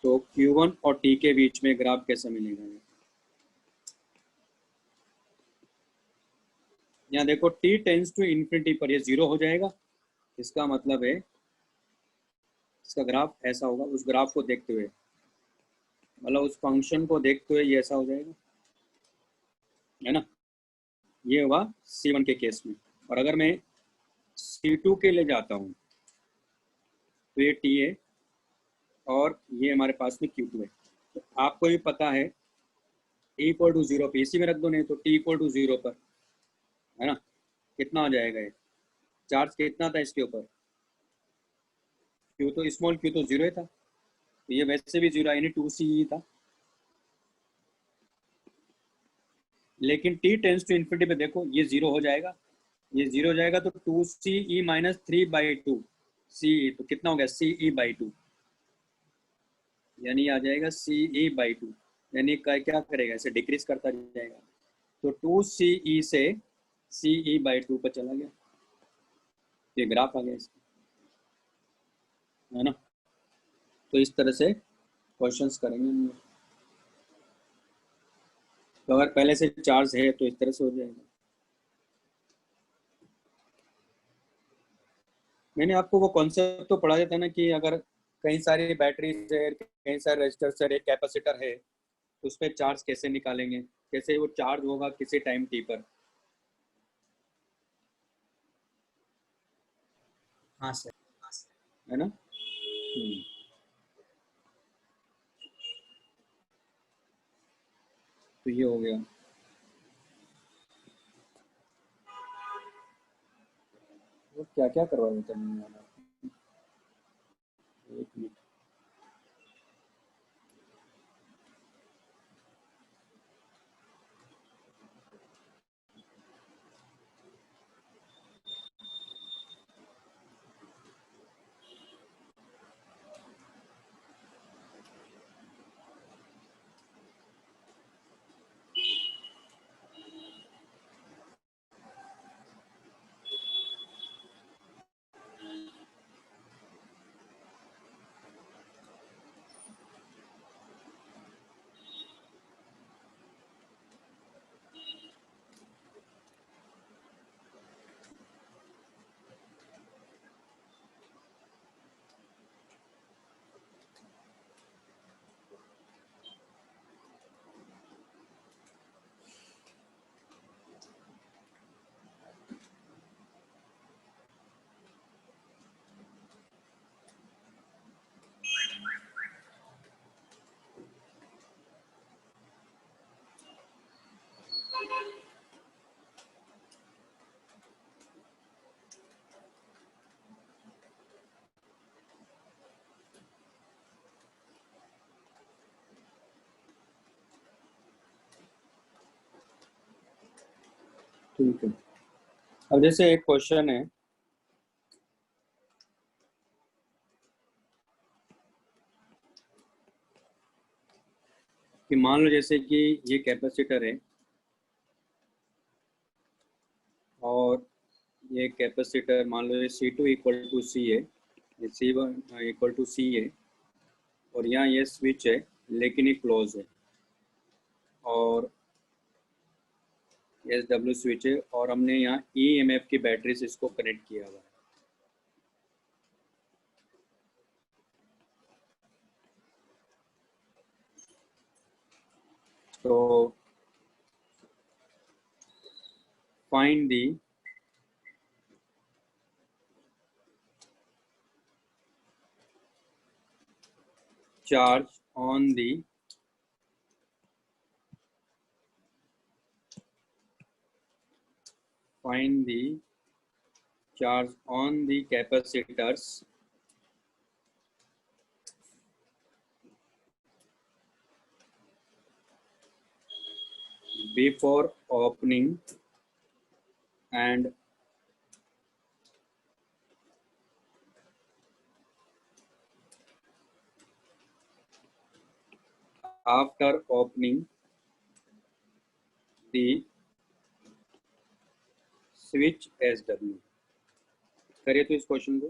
तो Q1 और T के बीच में ग्राफ कैसे मिलेगा। यहाँ देखो T टेंस टू इन्फिनिटी पर ये 0 हो जाएगा, इसका मतलब है इसका ग्राफ ऐसा होगा, उस ग्राफ को देखते हुए, मतलब उस फंक्शन को देखते हुए ये ऐसा हो जाएगा, है ना। ये हुआ C1 के केस में। और अगर मैं C2 के लिए जाता हूँ तो ये T है और ये हमारे पास में Q2 है। तो आपको भी पता है E इक्वल टू 0 पे इसी में रख दो, नहीं तो T इक्वल टू 0 पर, है ना, कितना हो जाएगा ये चार्ज कितना था इसके ऊपर, Q तो स्मॉल Q तो 0 था, तो ये वैसे भी 0 यानी 2C था। लेकिन T टेंस टू इन्फिनिटी पे देखो ये 0 हो जाएगा, ये 0 हो जाएगा तो 2CE माइनस 3/2 CE, तो कितना हो गया CE/2, यानी आ जाएगा CE/2, यानी क्या करेगा इसे डिक्रीज करता जाएगा, तो 2CE से CE/2 पर चला गया, ये ग्राफ आ गया इसका, है ना। तो इस तरह से क्वेश्चंस करेंगे हम लोग। तो अगर पहले से चार्ज है तो इस तरह से हो जाएगा। मैंने आपको वो कॉन्सेप्ट तो पढ़ा था ना कि अगर कई सारी बैटरीज है, कई सारे रेजिस्टर्स है, एक कैपेसिटर है, तो उस पर चार्ज कैसे निकालेंगे, कैसे वो चार्ज होगा किसी टाइम टी पर। हाँ सर। है ना। तो ये हो गया। वो क्या क्या करवा देता है मैंने वाला। एक मिनट। ठीक है। अब जैसे एक क्वेश्चन है कि मान लो जैसे कि ये कैपेसिटर है और ये कैपेसिटर मान लो ये C2 इक्वल टू C है, ये C1 इक्वल टू C है, और यहाँ ये स्विच है लेकिन ये क्लोज है, और SW स्विच है, और हमने यहाँ EMF की बैटरी से इसको कनेक्ट किया हुआ है। तो find the charge on the charge on the capacitors before opening and after opening the switch SW। करिए तो इस क्वेश्चन को।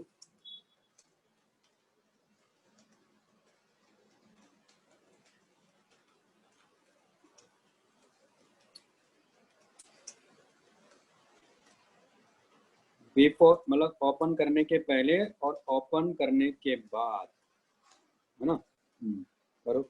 बिफोर मतलब ओपन करने के पहले और ओपन करने के बाद, है ना। करो।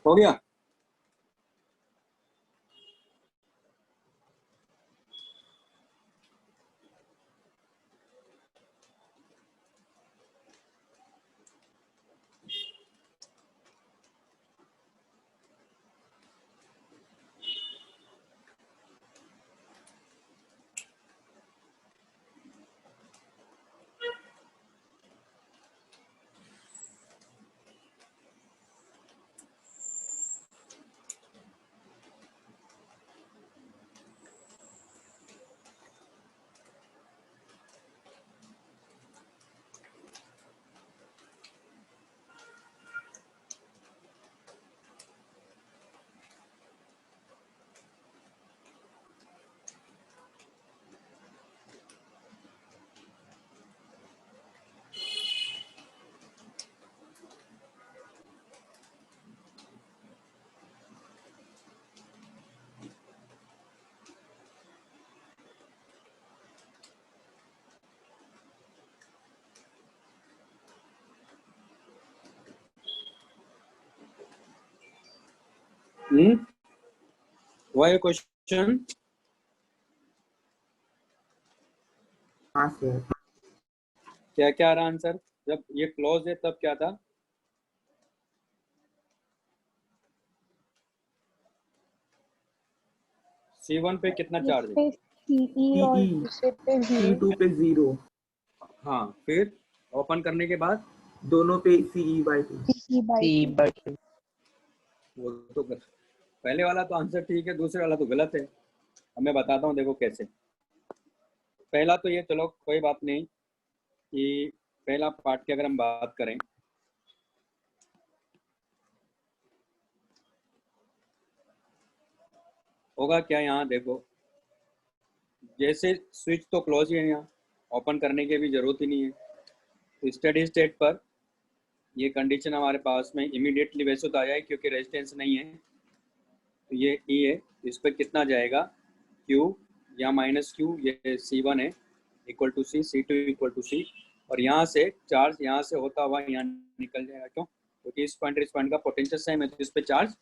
हो गया। हुआ ये क्वेश्चन? हाँ सर। क्या क्या आ रहा आंसर? जब ये क्लोज है तब क्या था? C1 पे कितना चार्ज है? CE और दूसरे पे C2 पे 0, हाँ, फिर ओपन करने के बाद दोनों पे CE/2। CE/2। वो तो पहले वाला तो आंसर ठीक है, दूसरे वाला तो गलत है। अब मैं बताता हूँ, देखो कैसे। पहला तो ये, चलो कोई बात नहीं, कि पहला पार्ट की अगर हम बात करें, होगा क्या यहाँ देखो, जैसे स्विच तो क्लोज ही है, यहाँ ओपन करने की भी जरूरत ही नहीं है। तो स्टडी स्टेट पर ये कंडीशन हमारे पास में इमीडिएटली वैसे तो आया है, क्योंकि रेजिस्टेंस नहीं है। तो ये E है, इस पर कितना जाएगा? Q या माइनस Q, ये C1 है equal to C, C2 equal to C, और यहाँ से चार्ज यहाँ से होता हुआ यहाँ निकल जाएगा। क्यों? क्योंकि इस पॉइंट का पोटेंशियल सेम है, तो इस पर चार्ज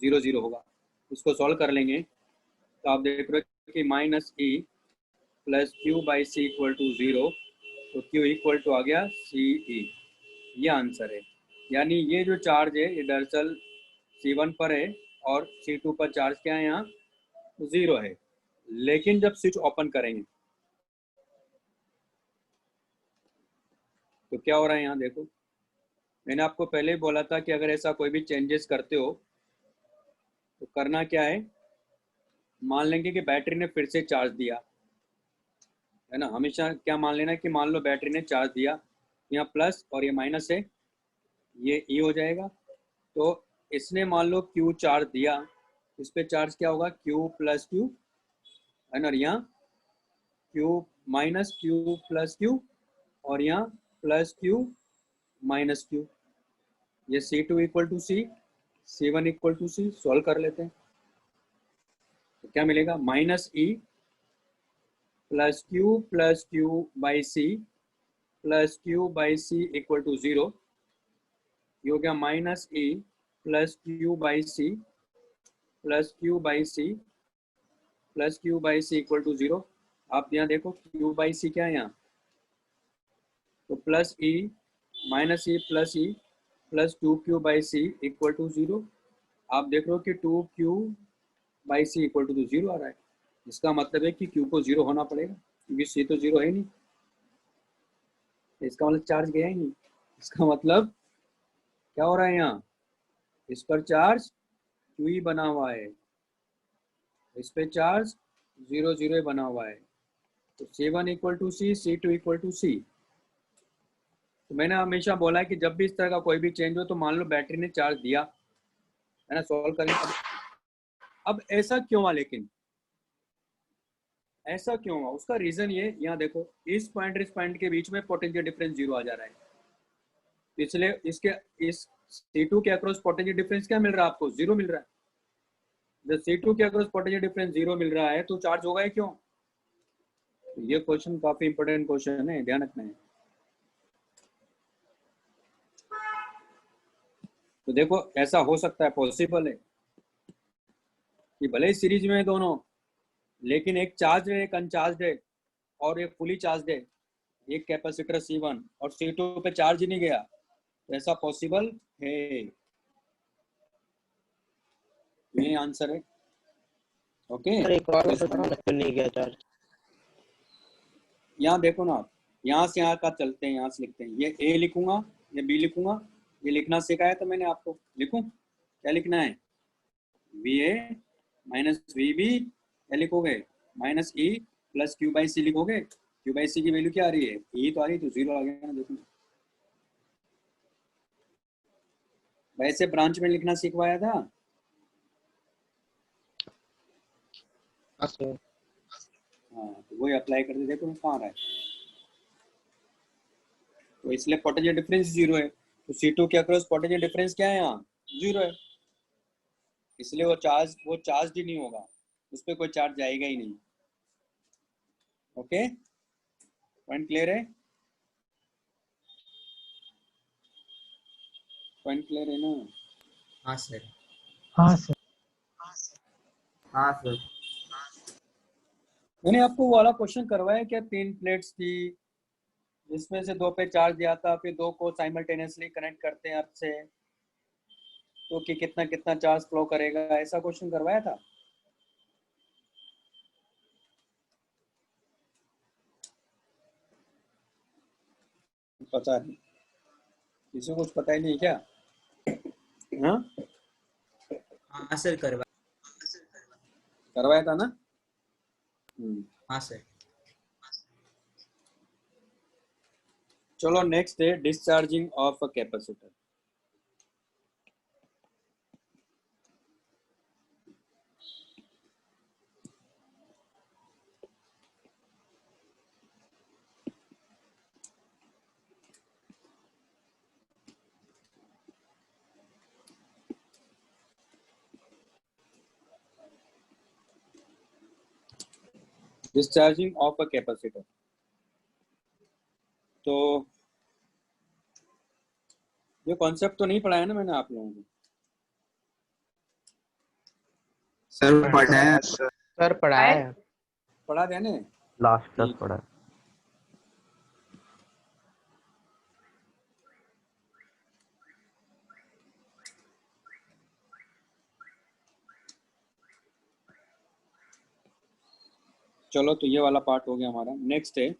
0 0 होगा। इसको सॉल्व कर लेंगे तो आप देख रहे हो कि minus E plus Q/C equal to 0, तो Q इक्वल टू आ गया CE। ये आंसर है। यानी ये जो चार्ज है ये दरअसल C1 पर है और C2 पर चार्ज क्या है यहाँ? 0 है। लेकिन जब स्विच ओपन करेंगे तो क्या हो रहा है यहाँ देखो। मैंने आपको पहले ही बोला था कि अगर ऐसा कोई भी चेंजेस करते हो तो करना क्या है, मान लेंगे कि बैटरी ने फिर से चार्ज दिया है ना। हमेशा क्या मान लेना कि मान लो बैटरी ने चार्ज दिया, यहाँ प्लस और ये माइनस है, ये E हो जाएगा। तो इसने मान लो Q चार्ज दिया, इस पे चार्ज क्या होगा? Q प्लस Q है ना, यहाँ Q minus Q plus Q, और यहाँ प्लस Q माइनस Q। ये C2 equal to C, C1 equal to C। Solve कर लेते हैं तो क्या मिलेगा? Minus E plus Q by C plus Q/C equal to 0। ये हो गया minus E plus Q/C plus Q/C plus Q/C equal to 0। आप यहाँ देखो Q/C क्या है यहाँ, तो plus E minus E plus 2Q/C equal to 0। आप देख रहे हो कि 2Q/C इक्वल टू 0 आ रहा है। इसका मतलब है कि Q को 0 होना पड़ेगा, क्योंकि C तो 0 है नहीं, इसका मतलब चार्ज गया ही नहीं। इसका मतलब क्या हो रहा है यहाँ, इस पर चार्ज Q ही बना हुआ है, इस पे चार्ज 0 0 बना हुआ है। तो C1 equal to C, C2 equal to C। तो मैंने हमेशा बोला है कि जब भी इस तरह का कोई भी चेंज हो तो मान लो बैटरी ने चार्ज दिया है ना, सॉल्व करें। अब ऐसा क्यों हुआ, लेकिन ऐसा क्यों हुआ उसका रीजन ये, यहाँ देखो इस पॉइंट के बीच में पोटेंशियल डिफरेंस 0 आ जा रहा है, इसलिए इसके इस C2 के अक्रॉस पोटेंशियल डिफरेंस क्या मिल रहा है आपको? 0 मिल रहा है। जब C2 के अक्रॉस पोटेंशियल डिफरेंस 0 मिल रहा है तो चार्ज होगा ही क्यों? ये क्वेश्चन काफी इंपॉर्टेंट क्वेश्चन है, ध्यान रखना है। तो देखो ऐसा हो सकता है, पॉसिबल है कि भले ही सीरीज में है दोनों, लेकिन एक चार्ज है एक अनचार्ज है, और एक फुली चार्ज है, एक कैपेसिटर C1 और C2 पे चार्ज ही नहीं गया, तो ऐसा पॉसिबल है। ये आंसर है। ओके, एक और नहीं गया चार्ज। यहाँ देखो ना, आप यहाँ से यहाँ का चलते हैं, यहाँ से लिखते हैं, ये A लिखूंगा, ये B लिखूंगा। ये लिखना सिखाया तो मैंने आपको, लिखूं क्या लिखना है? VA माइनस VB, क्या लिखोगे? माइनस E प्लस Q/C लिखोगे। Q/C की वैल्यू क्या आ रही है? E तो आ रही है, तो 0 आ गया ना। देखो वैसे ब्रांच में लिखना सिखवाया था। हाँ, तो वही अप्लाई करते, देखो कहाँ आ रहा है। तो इसलिए पोटेंशियल डिफरेंस 0 है, तो C2 के अक्रॉस पोटेंशियल डिफरेंस क्या है यहाँ? 0 है, इसलिए वो चार्ज ही नहीं होगा, उस पर कोई चार्ज जाएगा ही नहीं। ओके, पॉइंट क्लियर है? पॉइंट क्लियर है ना? हाँ सर। हाँ सर। हाँ सर। मैंने आपको वो वाला क्वेश्चन करवाया क्या, 3 प्लेट्स थी जिसमें से 2 पे चार्ज दिया था, फिर 2 को साइमल्टेनियसली कनेक्ट करते हैं अर्थ से, तो कि कितना कितना चार्ज फ्लो करेगा, ऐसा क्वेश्चन करवाया था। पता नहीं, किसी को कुछ पता ही नहीं क्या? हाँ हाँ सर करवाया था ना। हाँ सर। चलो नेक्स्ट है discharging of a capacitor. Discharging of a capacitor, तो ये कॉन्सेप्ट तो नहीं पढ़ाया ना मैंने आप लोगों को? सर पढ़ा है। सर पढ़ाया है। पढ़ा देने लास्ट क्लास ठीक। पढ़ा है। चलो तो ये वाला पार्ट हो गया हमारा। नेक्स्ट है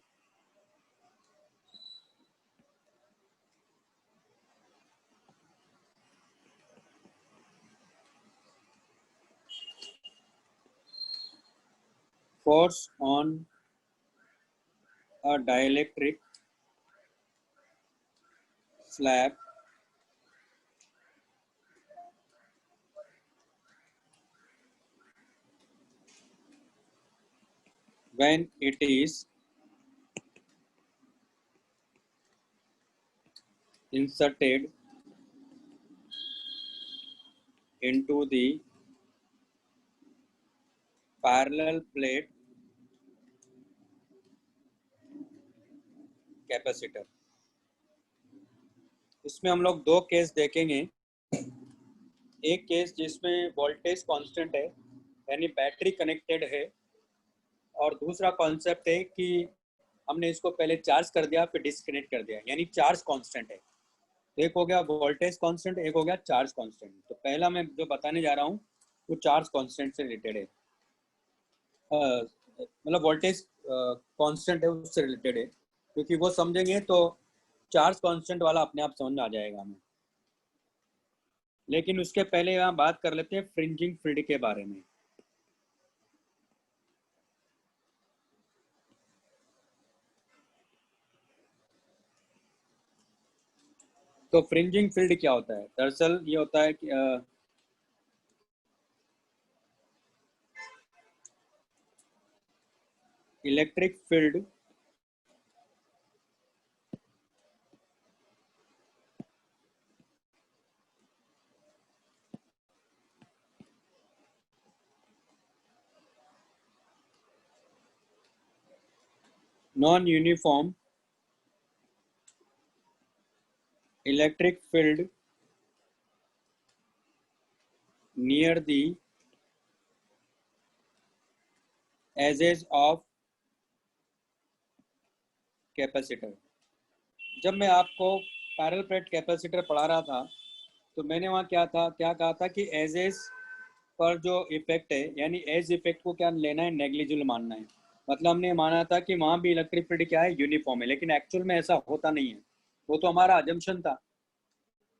force on a dielectric slab when it is inserted into the parallel plate capacitor. इसमें हम लोग 2 केस देखेंगे। एक केस जिसमें वोल्टेज कांस्टेंट है यानी बैटरी कनेक्टेड है, और दूसरा कॉन्सेप्ट है कि हमने इसको पहले चार्ज कर दिया फिर डिस्कनेक्ट कर दिया, यानी चार्ज कांस्टेंट है। एक हो गया वोल्टेज कांस्टेंट, एक हो गया चार्ज कांस्टेंट। तो पहला मैं जो बताने जा रहा हूँ वो चार्ज कांस्टेंट से रिलेटेड है, मतलब वोल्टेज कांस्टेंट है उससे रिलेटेड है, क्योंकि वो समझेंगे तो चार्ज कांस्टेंट वाला अपने आप समझ में आ जाएगा हमें। लेकिन उसके पहले यहाँ बात कर लेते हैं फ्रिंजिंग फील्ड के बारे में। तो फ्रिंजिंग फील्ड क्या होता है? दरअसल ये होता है कि electric field non uniform electric field near the edges of capacitor. जब मैं आपको पैरेलल प्लेट कैपेसिटर पढ़ा रहा था तो मैंने वहाँ क्या कहा था कि एजेस पर जो इफेक्ट है, यानी एज इफेक्ट को क्या लेना है, नेग्लिजिबल मानना है। मतलब हमने माना था कि वहाँ भी इलेक्ट्रिक फील्ड क्या है, यूनिफॉर्म है, लेकिन एक्चुअल में ऐसा होता नहीं है। वो तो हमारा अजम्पशन था,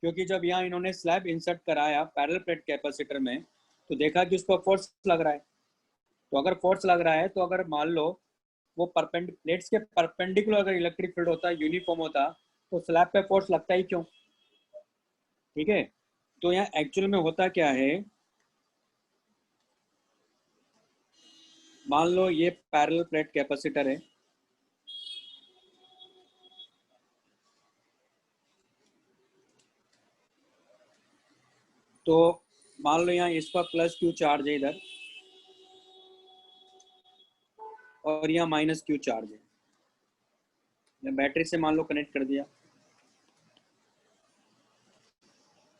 क्योंकि जब यहाँ इन्होंने स्लैब इंसर्ट कराया पैरेलल प्लेट कैपेसिटर में तो देखा कि उस पर फोर्स लग रहा है। तो अगर फोर्स लग रहा है तो अगर मान लो वो प्लेट्स के परपेंडिकुलर अगर इलेक्ट्रिक फील्ड होता, यूनिफॉर्म होता, तो स्लैब पे फोर्स लगता ही क्यों? ठीक है। तो यहाँ एक्चुअल में होता क्या है, मान लो ये पैरेलल प्लेट कैपेसिटर है, तो मान लो यहाँ इस पर प्लस क्यू चार्ज है इधर, और यहाँ माइनस क्यू चार्ज है। या बैटरी से मान लो कनेक्ट कर दिया,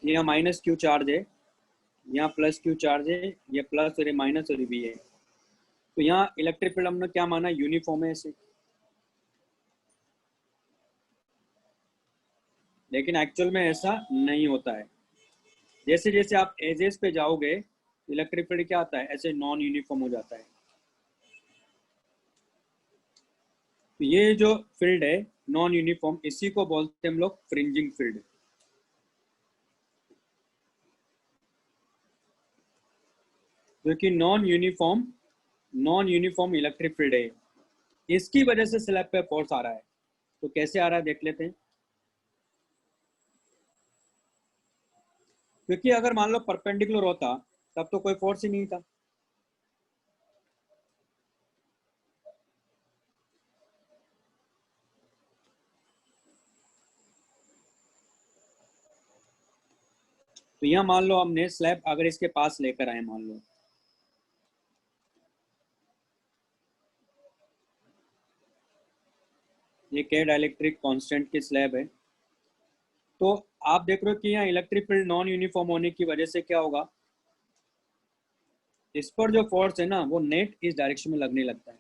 यहाँ माइनस क्यू चार्ज है, यहाँ प्लस क्यू चार्ज है, ये प्लस और ये माइनस और ये भी है। तो यहाँ इलेक्ट्रिक फील्ड हमने क्या माना, यूनिफॉर्म है ऐसे, लेकिन एक्चुअल में ऐसा नहीं होता है। जैसे जैसे आप एजेस पे जाओगे इलेक्ट्रिक फील्ड क्या आता है, ऐसे नॉन यूनिफॉर्म हो जाता है। तो ये जो फील्ड है नॉन यूनिफॉर्म, इसी को बोलते हैं हम लोग फ्रिंजिंग फील्ड। क्योंकि नॉन यूनिफॉर्म इलेक्ट्रिक फील्ड है, इसकी वजह से स्लैब पे फोर्स आ रहा है। तो कैसे आ रहा है देख लेते हैं। क्योंकि अगर मान लो परपेंडिकुलर होता तब तो कोई फोर्स ही नहीं था। तो यहाँ मान लो हमने स्लैब अगर इसके पास लेकर आए, मान लो ये के डाइलेक्ट्रिक कांस्टेंट की स्लैब है, तो आप देख रहे हो कि यहाँ इलेक्ट्रिक फील्ड नॉन यूनिफॉर्म होने की वजह से क्या होगा, इस पर जो फोर्स है ना वो नेट इस डायरेक्शन में लगने लगता है।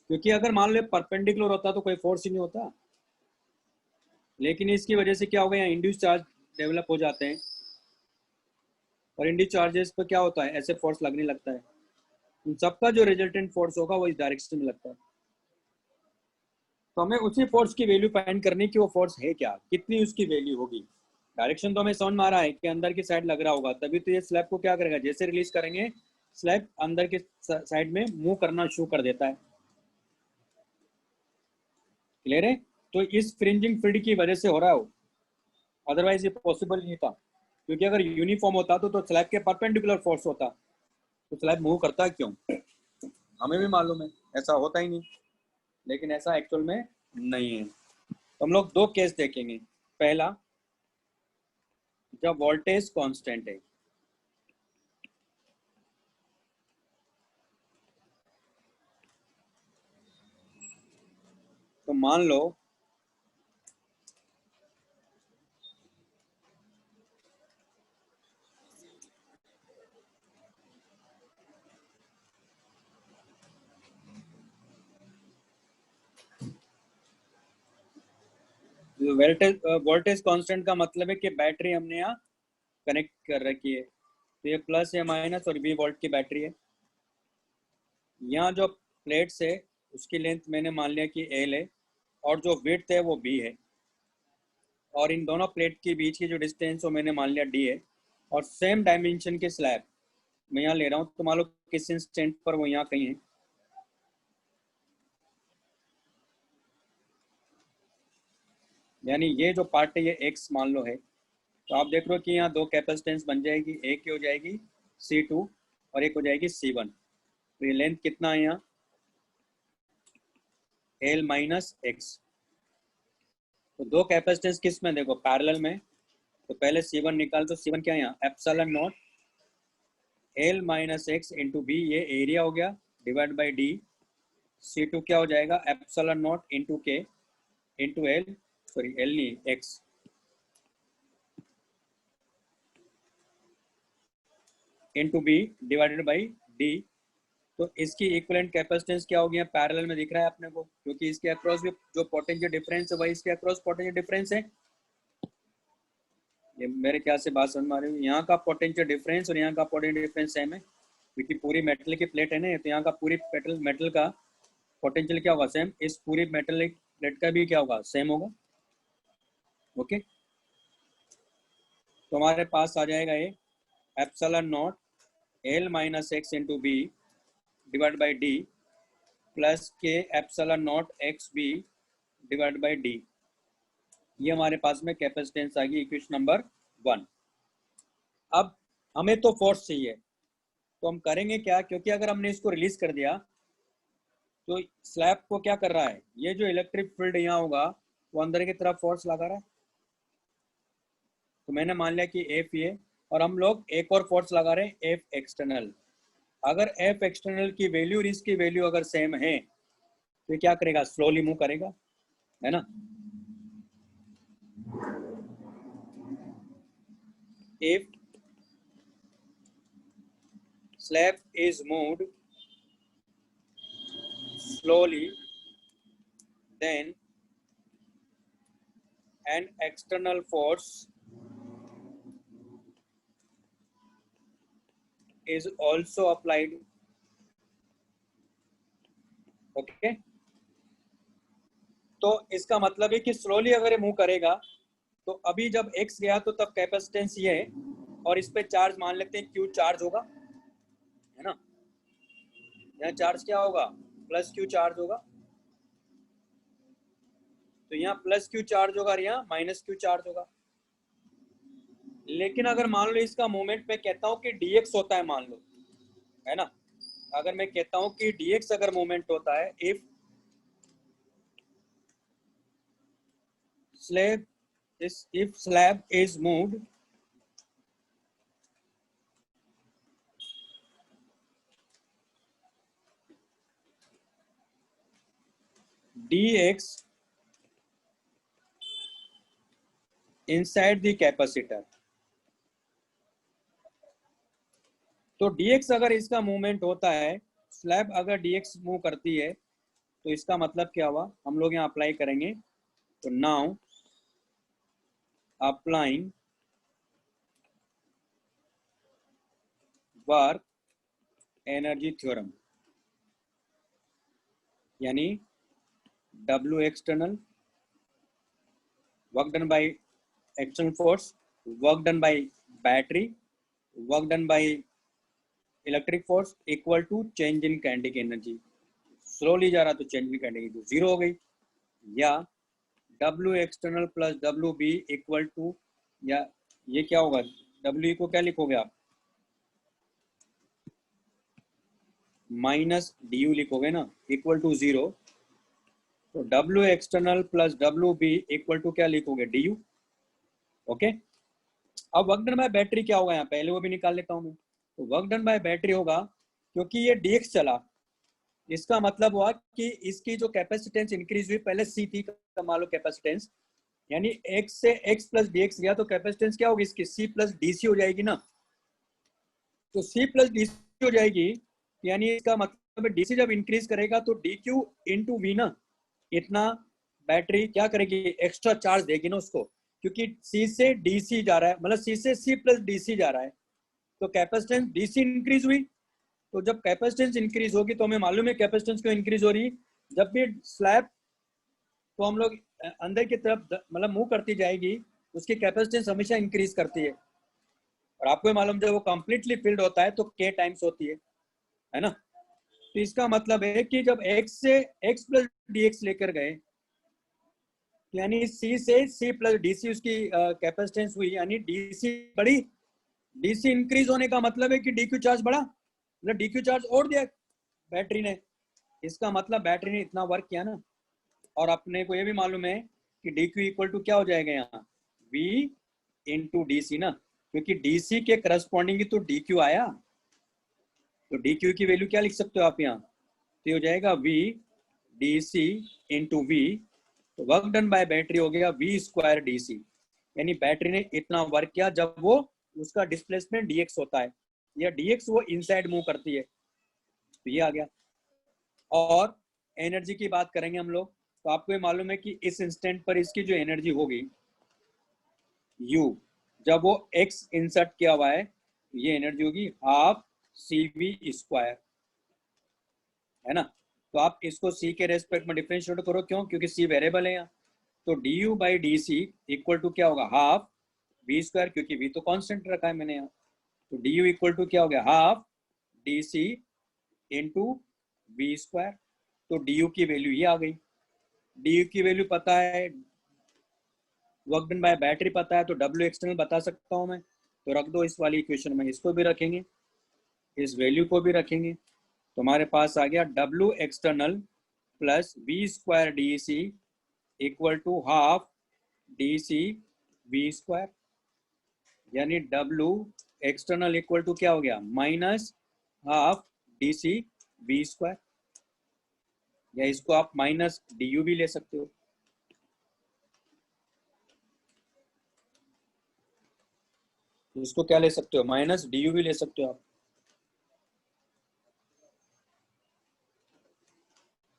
क्योंकि अगर मान लो परपेंडिकुलर होता तो कोई फोर्स ही नहीं होता, लेकिन इसकी वजह से क्या होगा, यहाँ इंड्यूस चार्ज डेवलप हो जाते हैं और इंड्यूस चार्जेस पर क्या होता है, ऐसे फोर्स लगने लगता है। उन सबका जो रिजल्टेंट फोर्स होगा वो इस डायरेक्शन में लगता है। तो हमें उसी फोर्स की वैल्यू फाइंड करनी कि वो फोर्स है क्या, कितनी उसकी वैल्यू होगी। डायरेक्शन तो हमें समझ में आ रहा है कि अंदर की साइड लग रहा होगा, तभी तो ये स्लैब को क्या करेगा, जैसे रिलीज करेंगे स्लैब अंदर के साइड में मूव करना शुरू कर देता है। क्लियर है। तो इस फ्रिंजिंग फील्ड की वजह से हो रहा हो, अदरवाइज ये पॉसिबल नहीं था। क्योंकि अगर यूनिफॉर्म होता तो स्लैब के परपेंडिकुलर फोर्स होता, तो स्लैब मूव करता क्यों, हमें भी मालूम है ऐसा होता ही नहीं, लेकिन ऐसा एक्चुअल में नहीं है। तो हम लोग दो केस देखेंगे। पहला, जब वोल्टेज कांस्टेंट है, तो मान लो वोल्टेज कांस्टेंट का मतलब है कि बैटरी हमने यहाँ कनेक्ट कर रखी है, तो ये प्लस या माइनस और 20 वोल्ट की बैटरी है। यहाँ जो प्लेट्स है उसकी लेंथ मैंने मान लिया कि L है और जो विड्थ है वो B है, और इन दोनों प्लेट के बीच की जो डिस्टेंस वो मैंने मान लिया D है, और सेम डायमेंशन के स्लैब मैं यहाँ ले रहा हूँ। तो मान लो किस इंस्टेंट पर वो यहाँ कहीं है, यानी ये जो पार्ट है ये X मान लो है। तो आप देख रहे हो कि यहाँ दो कैपेसिटेंस बन जाएगी, एक हो जाएगी C2 और एक हो जाएगी C1। तो ये लेंथ कितना है यहाँ, L माइनस एक्स। तो दो कैपेसिटेंस किस में, देखो पैरेलल में, तो पहले C1 निकाल, तो C1 क्या है यहाँ, epsilon naught L minus x into B, ये एरिया हो गया, डिवाइड बाई डी। C2 क्या हो जाएगा, epsilon naught into K into L, sorry L नहीं x, into B divided by D. तो इसकी इक्विवेलेंट कैपेसिटेंस क्या हो गया, पैरेलल में दिख रहा है अपने को, क्योंकि इसके अक्रॉस भी जो पोटेंशियल डिफरेंस है वही इसके अक्रॉस पोटेंशियल डिफरेंस है। ये मेरे ख्याल से बात समझ में आ रही है। यहाँ का पोटेंशियल डिफरेंस और यहाँ का पोटेंशियल डिफरेंस सेम है, क्योंकि पूरी मेटल की प्लेट है ना, तो यहाँ का पूरी मेटल का पोटेंशियल क्या होगा, सेम। इस पूरी मेटल प्लेट का भी क्या होगा, सेम होगा। ओके, तो हमारे पास आ जाएगा ये epsilon naught L minus x into B divide by D plus K epsilon naught x B divide by D. ये हमारे पास में कैपेसिटेंस आ गई, इक्वेशन नंबर 1। अब हमें तो फोर्स चाहिए, तो हम करेंगे क्या, क्योंकि अगर हमने इसको रिलीज कर दिया तो स्लैब को क्या कर रहा है, ये जो इलेक्ट्रिक फील्ड यहाँ होगा वो अंदर की तरफ फोर्स लगा रहा है। तो मैंने मान लिया कि F ये, और हम लोग एक और फोर्स लगा रहे हैं F एक्सटर्नल। अगर F एक्सटर्नल की वैल्यू और इसकी वैल्यू अगर सेम है तो क्या करेगा, स्लोली मूव करेगा, है ना। If slab is moved slowly, then an external force is also applied. Okay तो इसका मतलब है कि स्लोली अगर ये मूव करेगा तो अभी जब x गया तो तब कैपेसिटेंस ये है और इस पे चार्ज मान लेते हैं q चार्ज होगा, है ना। यहाँ चार्ज क्या होगा, प्लस q चार्ज होगा, तो यहाँ प्लस q चार्ज होगा और यहाँ माइनस q चार्ज होगा। लेकिन अगर मान लो इसका मोमेंट मैं कहता हूँ कि dx होता है, मान लो, है ना, अगर मैं कहता हूँ कि dx अगर मोमेंट होता है, if slab is moved dx inside the capacitor, तो dx अगर इसका मूवमेंट होता है, स्लैब अगर dx मूव करती है तो इसका मतलब क्या हुआ, हम लोग यहाँ अप्लाई करेंगे। तो now applying work energy theorem, यानी W external, work done by external force, work done by battery, work done by electric force equal to change in kinetic energy. Slowly जा रहा तो चेंज इन काइनेटिक एनर्जी 0 हो गई, या W external plus WB equal to, या ये क्या होगा, W को क्या लिखोगे आप, माइनस DU लिखोगे ना, इक्वल टू 0। तो W external plus WB equal to क्या लिखोगे, DU। ओके, अब वर्क डन बाय बैटरी क्या होगा, यहाँ पहले वो भी निकाल लेता हूँ मैं। तो वर्क डन बाय बैटरी होगा, क्योंकि ये dx चला, इसका मतलब हुआ कि इसकी जो कैपेसिटेंस इंक्रीज हुई, पहले C थी मान लो कैपेसिटेंस, यानी x से x प्लस dx गया तो कैपेसिटेंस क्या होगी इसकी, C प्लस DC हो जाएगी ना। तो C प्लस DC हो जाएगी, यानी इसका मतलब DC जब इंक्रीज करेगा तो dq इंटू वी ना, इतना बैटरी क्या करेगी, एक्स्ट्रा चार्ज देगी ना उसको, क्योंकि C से DC जा रहा है, मतलब C से C प्लस DC जा रहा है, तो कैपेसिटेंस DC इंक्रीज हुई। तो जब कैपेसिटेंस इंक्रीज होगी तो हमें मालूम है कैपेसिटेंस क्यों इंक्रीज हो रही, जब भी स्लैब तो हम लोग अंदर की तरफ मतलब मूव करती जाएगी, उसकी कैपेसिटेंस हमेशा इंक्रीज करती है। और आपको मालूम जब वो कंप्लीटली फिल्ड होता है तो k टाइम्स होती है ना। तो इसका मतलब है कि जब x से x प्लस dx लेकर गए, यानी C से C प्लस DC उसकी कैपेसिटेंस हुई, यानी DC बढ़ी, DC इंक्रीज होने का मतलब है कि DQ चार्ज बढ़ा, मतलब DQ चार्ज और दिया बैटरी ने, इसका मतलब बैटरी ने इतना वर्क किया ना। और अपने को ये भी मालूम है कि DQ इक्वल टू क्या हो जाएगा यहाँ, V इंटू DC ना, क्योंकि DC के करस्पॉन्डिंग ही तो DQ आया, तो DQ की वैल्यू क्या लिख सकते हो आप यहाँ, तो ये हो जाएगा V DC इंटू V, तो वर्क डन बाय बैटरी हो गया V स्क्वायर DC, यानी बैटरी ने इतना वर्क किया जब वो उसका डिस्प्लेसमेंट dx होता है, या dx वो इनसाइड मूव करती है, तो ये आ गया। और एनर्जी की बात करेंगे हम लोग, तो आपको ये मालूम है कि इस इंस्टेंट पर इसकी जो एनर्जी होगी U, जब वो x इंसर्ट किया हुआ है, ये एनर्जी होगी हाफ CV स्क्वायर, है ना। तो आप इसको C के रेस्पेक्ट में डिफरेंशिएट करो, क्यों, क्योंकि C वेरिएबल है यहाँ। तो DU by DC equal to क्या होगा, हाफ V स्क्वायर, क्योंकि V तो कांस्टेंट रखा है मैंने यहाँ, तो DU इक्वल टू क्या हो गया, half DC into V square. तो DU की वैल्यू ये आ गई, DU की वैल्यू पता है, वर्क डन बाय बैटरी पता है, तो W एक्सटर्नल बता सकता हूँ मैं, तो रख दो इस वाली इक्वेशन में, इसको भी रखेंगे, इस वैल्यू को भी रखेंगे, तो हमारे पास आ गया W external plus V square DC equal to half DC V square, यानी W एक्सटर्नल इक्वल टू क्या हो गया, minus half DC V square, या इसको आप माइनस DU भी ले सकते हो। तो इसको क्या ले सकते हो, माइनस DU भी ले सकते हो आप।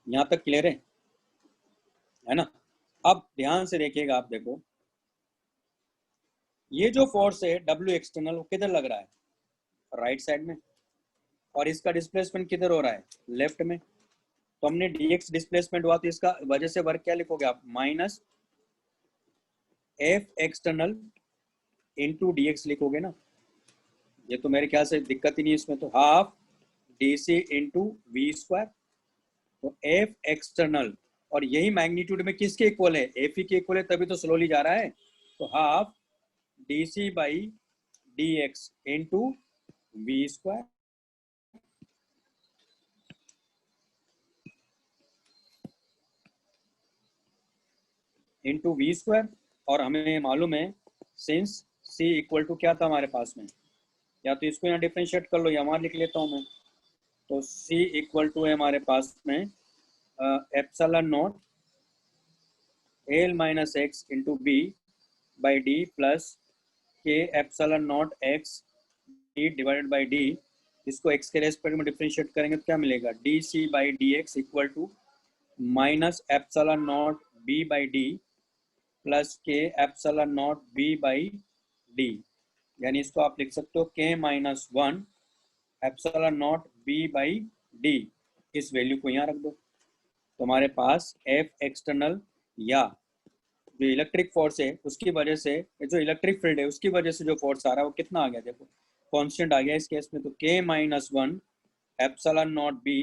यहाँ तक क्लियर है ना? अब ध्यान से देखिएगा, आप देखो ये जो फोर्स है W एक्सटर्नल वो किधर लग रहा है? राइट साइड में, और इसका डिस्प्लेसमेंट किधर हो रहा है? लेफ्ट में। तो हमने dx डिस्प्लेसमेंट हुआ तो इसका वजह से वर्क क्या लिखोगे आप? Minus F external into dx लिखोगे ना? ये तो मेरे ख्याल से दिक्कत ही नहीं इसमें, तो half dc into V square. तो F एक्सटर्नल, और यही मैग्नीट्यूड में किसके इक्वल है? एफ ही के इक्वल है, तभी तो स्लोली जा रहा है। तो half dc by dx into V square. Into V square, और हमें मालूम है सिंस c इक्वल टू क्या था हमारे पास में, या तो इसको यहाँ डिफरेंशिएट कर लो या वहाँ लिख लेता हूँ मैं। तो c इक्वल टू है हमारे पास में epsilon naught L minus x into B by D plus K epsilon naught x D divided by D. इसको x के रेस्पेक्ट में डिफरेंशिएट करेंगे तो क्या मिलेगा? D C by D X equal to minus epsilon naught B by D plus K epsilon naught B by D. यानी इसको आप लिख सकते हो k minus 1 epsilon naught B by D. इस वैल्यू को यहाँ रख दो, तो हमारे पास F एक्सटर्नल या जो इलेक्ट्रिक फोर्स है उसकी वजह से, जो इलेक्ट्रिक फील्ड है उसकी वजह से जो फोर्स आ रहा है वो कितना आ गया? देखो कांस्टेंट आ गया इस केस में। तो k minus 1 epsilon naught B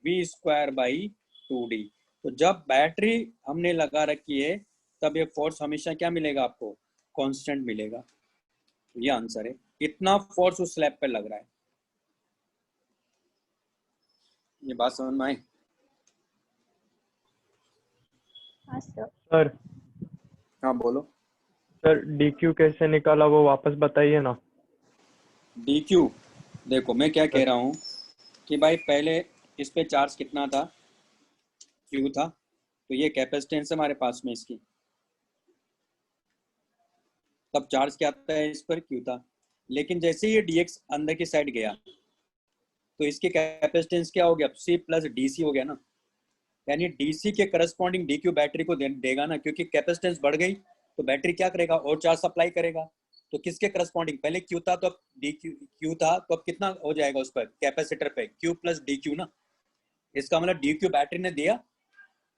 V square by 2d। तो जब बैटरी हमने लगा रखी है तब ये फोर्स हमेशा क्या मिलेगा आपको? कांस्टेंट मिलेगा। ये आंसर है। इतना फोर्स उस स्लैब पे लग रहा है। ये बात समझ में आई? हाँ सर। सर हाँ बोलो। सर DQ कैसे निकाला वो वापस बताइए ना। DQ देखो मैं क्या कह रहा हूँ कि भाई पहले इस पे चार्ज कितना था? Q था। तो ये कैपेसिटेंस है हमारे पास में इसकी, तब चार्ज क्या आता है इस पर? Q था। लेकिन जैसे ये dx अंदर की साइड गया तो इसकी कैपेसिटेंस क्या हो गया? C प्लस DC हो गया ना। यानी DC के करस्पॉन्डिंग DQ बैटरी को देगा ना, क्योंकि कैपेसिटेंस बढ़ गई तो बैटरी क्या करेगा? और चार्ज सप्लाई करेगा। तो किसके करस्पॉन्डिंग? पहले Q था तो अब Q था, तो अब कितना हो जाएगा उस पर? कैपेसिटर पे Q प्लस DQ ना। इसका मतलब DQ बैटरी ने दिया,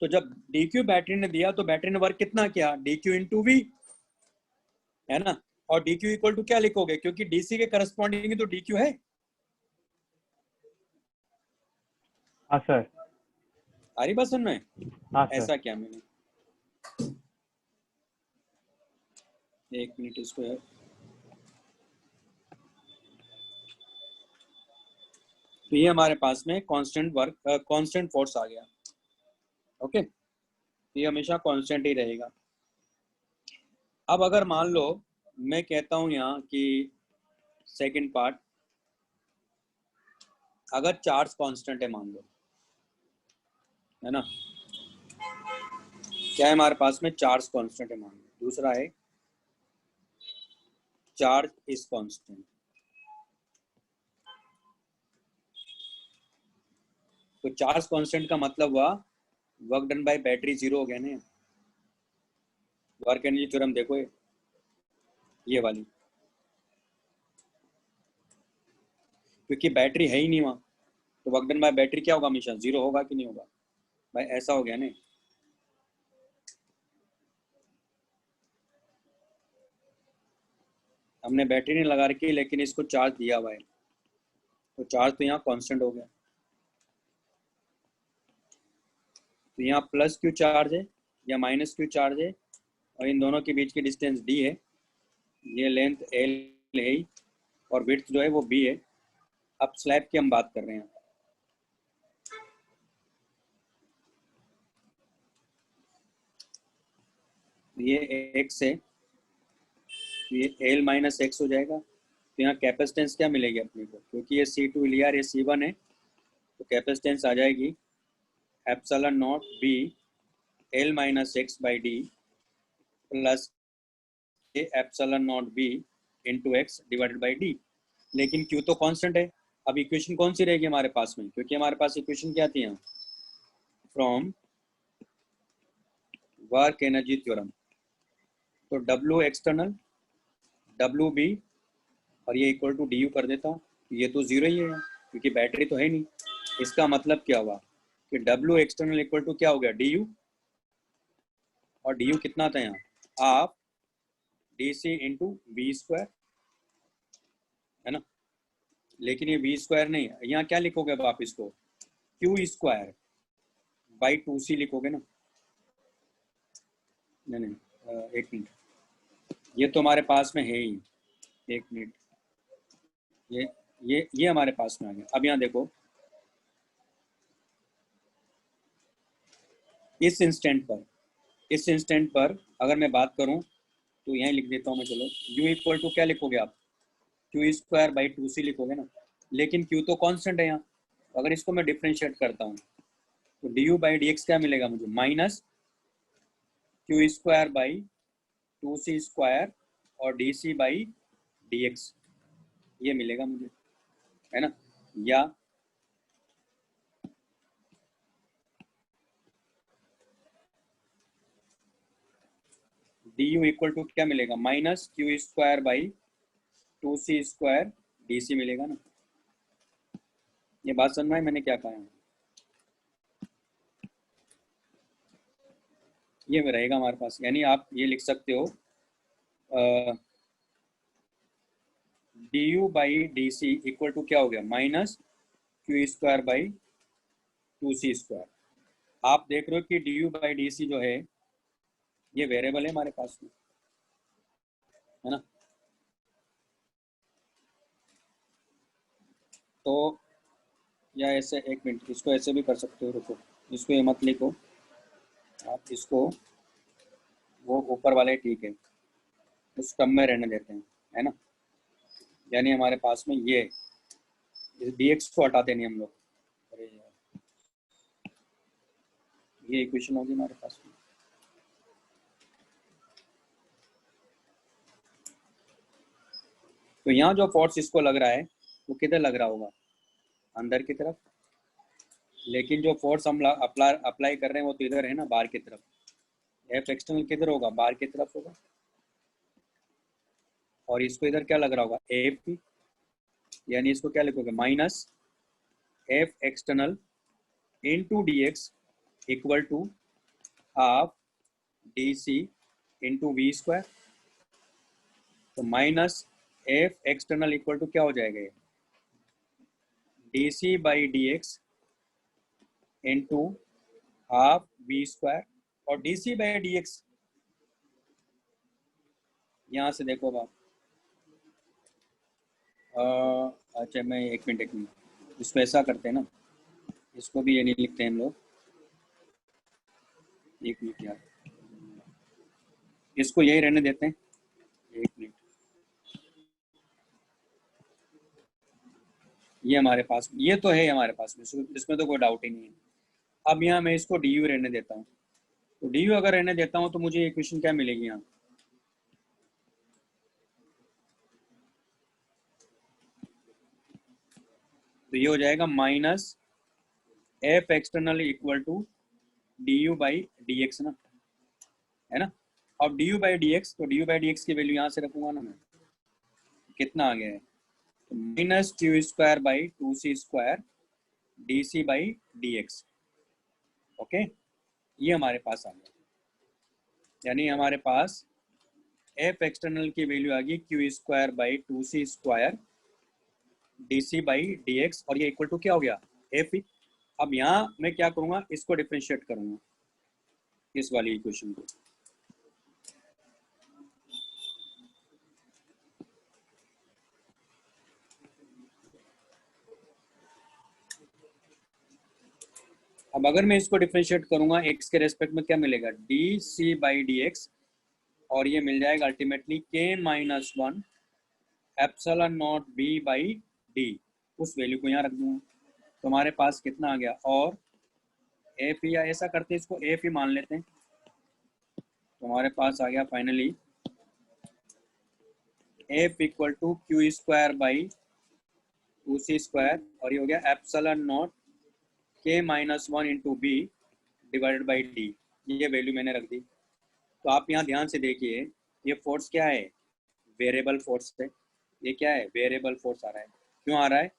तो जब DQ बैटरी ने दिया तो बैटरी ने वर्क कितना किया? DQ इंटू वी, है ना। और DQ इक्वल टू क्या लिखोगे? क्योंकि DC के करस्पॉन्डिंग तो DQ है। हाँ सर। आ रही बात सुन में? हाँ सर। ऐसा क्या मैंने, एक मिनट इसको है। तो ये हमारे पास में कांस्टेंट वर्क, कांस्टेंट फोर्स आ गया। ओके, ये हमेशा कांस्टेंट ही रहेगा। अब अगर मान लो मैं कहता हूं यहाँ कि सेकंड पार्ट, अगर चार्ज कांस्टेंट है मान लो, है ना, क्या है हमारे पास में? चार्ज कांस्टेंट है मान लो। दूसरा है चार्ज इज कांस्टेंट। तो चार्ज कांस्टेंट का मतलब हुआ work done by battery zero हो गया ना। वर्क एनर्जी थ्योरम देखो ये वाली, क्योंकि बैटरी है ही नहीं वहां, तो वर्क डन बाय बैटरी क्या होगा? हमेशा जीरो होगा कि नहीं होगा? भाई ऐसा हो गया ना। हमने बैटरी नहीं लगा रखी लेकिन इसको चार्ज दिया हुआ है, तो चार्ज तो यहाँ कांस्टेंट हो गया। तो यहाँ प्लस क्यू चार्ज है या माइनस क्यू चार्ज है, और इन दोनों के बीच की डिस्टेंस d है। ये लेंथ l है और विड्थ जो है वो b है। अब स्लैब की हम बात कर रहे हैं। ये x है, ये l माइनस एक्स हो जाएगा। तो यहाँ कैपेसिटेंस क्या मिलेगी अपने को? क्योंकि ये C2 लिया और ये C1 है, तो कैपेसिटेंस आ जाएगी epsilon naught b l minus x by D plus epsilon naught b into x divided by D. लेकिन Q तो कांस्टेंट है। अब इक्वेशन कौन सी रहेगी हमारे पास में? क्योंकि हमारे पास इक्वेशन क्या थी यहाँ? From work energy theorem. तो W एक्सटर्नल, WB और ये इक्वल टू DU कर देता हूँ। ये तो जीरो ही है क्योंकि बैटरी तो है नहीं। इसका मतलब क्या हुआ कि W एक्सटर्नल इक्वल टू क्या हो गया, DU, और DU कितना था यहाँ, half DC into V square, है ना। लेकिन ये वी स्क्वायर नहीं है, यहाँ क्या लिखोगे अब आप इसको, क्यू स्क्वायर बाई 2C लिखोगे ना। नहीं, एक मिनट, ये तो हमारे पास में है ही, एक मिनट, ये हमारे पास में आ गया। अब यहाँ देखो, इस इंस्टेंट पर अगर मैं बात करूं तो यहीं लिख देता हूं मैं, चलो u इक्वल टू क्या लिखोगे आप, क्यू स्क्वायर बाई 2C लिखोगे ना। लेकिन q तो कांस्टेंट है यहाँ, अगर इसको मैं डिफरेंशिएट करता हूँ तो du बाई dx क्या मिलेगा मुझे, minus Q square by 2C square और dc बाई dx, ये मिलेगा मुझे, है ना। या du इक्वल टू क्या मिलेगा, minus Q square by 2C square DC मिलेगा ना। ये बात समझ में आई मैंने क्या कहा है, ये रहेगा हमारे पास। यानी आप ये लिख सकते हो du by DC equal to क्या हो गया, minus Q square by 2C square. आप देख रहे हो कि du बाई DC जो है ये वेरिएबल है हमारे पास में, है ना। तो या ऐसे, एक मिनट, इसको ऐसे भी कर सकते हो, रुको, इसको ये मत लिखो आप, इसको वो ऊपर वाले ठीक है, उस टर्म में रहने देते हैं, है ना। यानी हमारे पास में ये dx को हटाते नहीं हम लोग, अरे यार, ये इक्वेशन होगी हमारे पास में। तो यहाँ जो फोर्स इसको लग रहा है वो किधर लग रहा होगा, अंदर की तरफ, लेकिन जो फोर्स हम अप्लाई कर रहे हैं वो तो इधर है ना, बाहर की तरफ। एफ एक्सटर्नल किधर होगा, बाहर की तरफ होगा, और इसको इधर क्या लग रहा होगा, एफ पी, यानी इसको क्या लिखोगे, minus F external into D X equal to half D C into V square. तो minus F external equal to क्या हो जाएगा, D C by D X into half V square, और D C by D X यहाँ से देखो बाप, अच्छा मैं एक मिनट, इसको ऐसा करते हैं ना, इसको भी ये नहीं लिखते हैं हम लोग, एक मिनट यार, इसको यही रहने देते हैं, एक मिनट, ये हमारे पास, ये तो है हमारे पास में, इसमें तो कोई डाउट ही नहीं है। अब यहाँ मैं इसको डी यू रहने देता हूँ, तो डी यू अगर रहने देता हूँ तो मुझे इक्वेशन क्या मिलेगी यहाँ, तो ये हो जाएगा minus F external equal to D U by D X ना, है ना। अब D U by D X, तो D U by D X की वैल्यू यहाँ से रखूंगा ना मैं, कितना आ गया है, तो minus Q square by 2C square D C by D X. Okay, ये हमारे पास आ गया, यानी हमारे पास एफ एक्सटर्नल की वैल्यू आ गई Q square by 2C square D C by D X, और ये इक्वल टू क्या हो गया, एफ। अब यहाँ मैं क्या करूँगा, इसको डिफरेंशिएट करूँगा, इस वाली इक्वेशन को। अब अगर मैं इसको डिफरेंशिएट करूँगा एक्स के रेस्पेक्ट में, क्या मिलेगा, D C by D X, और ये मिल जाएगा ultimately K minus 1 epsilon naught B by D, उस वैल्यू को यहाँ रख दूंगा, तो हमारे पास कितना आ गया, और एफ, या ऐसा करते हैं इसको एफ ही मान लेते हैं, तो हमारे पास आ गया finally F equal to Q square by 2C square, और ये हो गया epsilon naught K minus 1 into B divided by D, ये वैल्यू मैंने रख दी। तो आप यहाँ ध्यान से देखिए, ये फोर्स क्या है, वेरिएबल फोर्स है। ये क्या है, वेरिएबल फोर्स आ रहा है। क्यों आ रहा है,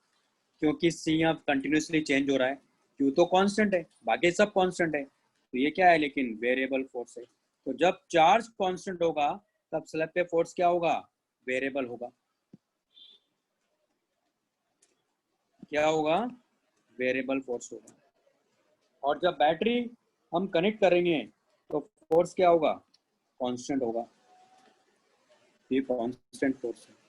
क्योंकि सी अब कंटिन्यूसली चेंज हो रहा है, क्यू तो कांस्टेंट है, बाकी सब कांस्टेंट है, तो ये क्या है लेकिन वेरिएबल फोर्स है। तो जब चार्ज कांस्टेंट होगा तब स्लैब पे फोर्स क्या होगा, वेरिएबल होगा। क्या होगा, वेरिएबल फोर्स होगा। और जब बैटरी हम कनेक्ट करेंगे तो फोर्स क्या होगा, कांस्टेंट होगा। ये कांस्टेंट फोर्स है।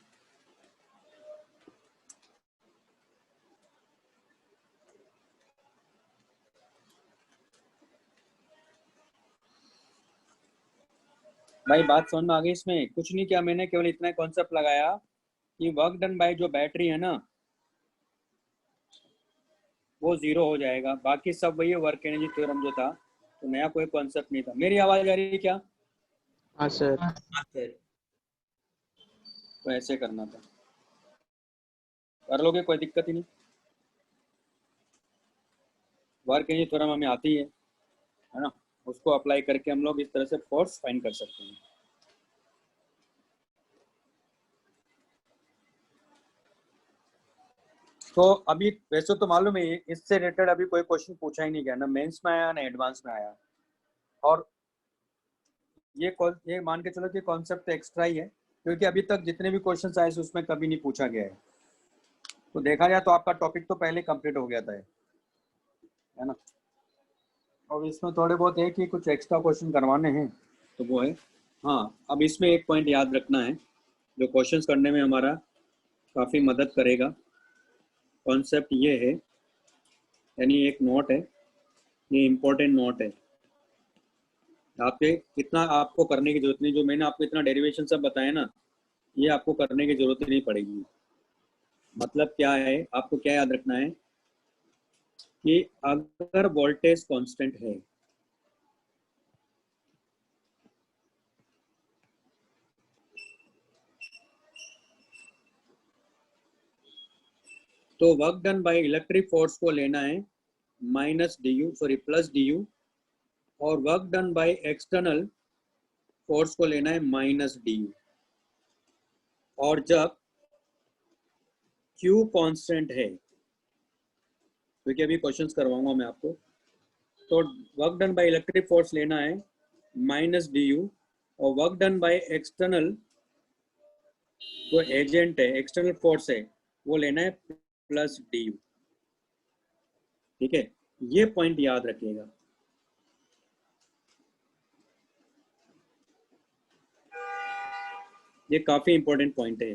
भाई बात समझ में आ गई? इसमें कुछ नहीं किया मैंने, केवल इतना कॉन्सेप्ट लगाया कि वर्क डन बाय जो बैटरी है ना वो जीरो हो जाएगा, बाकी सब वही वर्क एनर्जी थ्योरम जो था, तो नया कोई कॉन्सेप्ट नहीं था। मेरी आवाज आ रही है क्या? हाँ सर। तो ऐसे करना था, कर लोगे, कोई दिक्कत ही नहीं। वर्क एनर्जी थ्योरम हमें आती है ना, उसको अप्लाई करके हम लोग इस तरह से फोर्स फाइंड कर सकते हैं। तो अभी वैसे तो मालूम है इससे रिलेटेड अभी कोई क्वेश्चन पूछा ही नहीं गया, ना मेंस में आया ना एडवांस में आया। और ये मान के चलो कि कॉन्सेप्ट एक्स्ट्रा ही है, क्योंकि अभी तक जितने भी क्वेश्चन आए उसमें कभी नहीं पूछा गया है। तो देखा जाए तो आपका टॉपिक तो पहले कंप्लीट हो गया था, है ना। और इसमें थोड़े बहुत है कि कुछ एक्स्ट्रा क्वेश्चन करवाने हैं, तो वो है। हाँ, अब इसमें एक पॉइंट याद रखना है जो क्वेश्चन करने में हमारा काफ़ी मदद करेगा। कॉन्सेप्ट ये है, यानी एक नोट है, ये इम्पोर्टेंट नोट है। आपके इतना आपको करने की जरूरत नहीं, जो मैंने आपको इतना डेरिवेशन सब बताया ना, ये आपको करने की जरूरत नहीं पड़ेगी। मतलब क्या है, आपको क्या याद रखना है कि अगर वोल्टेज कांस्टेंट है तो work done by electric force को लेना है प्लस डी यू, और work done by external force को लेना है माइनस डी यू। और जब Q कांस्टेंट है, क्योंकि अभी क्वेश्चंस करवाऊंगा मैं आपको, तो work done by electric force लेना है माइनस डी यू, और वर्क डन बाय एक्सटर्नल जो एजेंट है, एक्सटर्नल फोर्स है, वो लेना है प्लस डी यू। ठीक है, ये पॉइंट याद रखिएगा। ये काफी इंपॉर्टेंट पॉइंट है,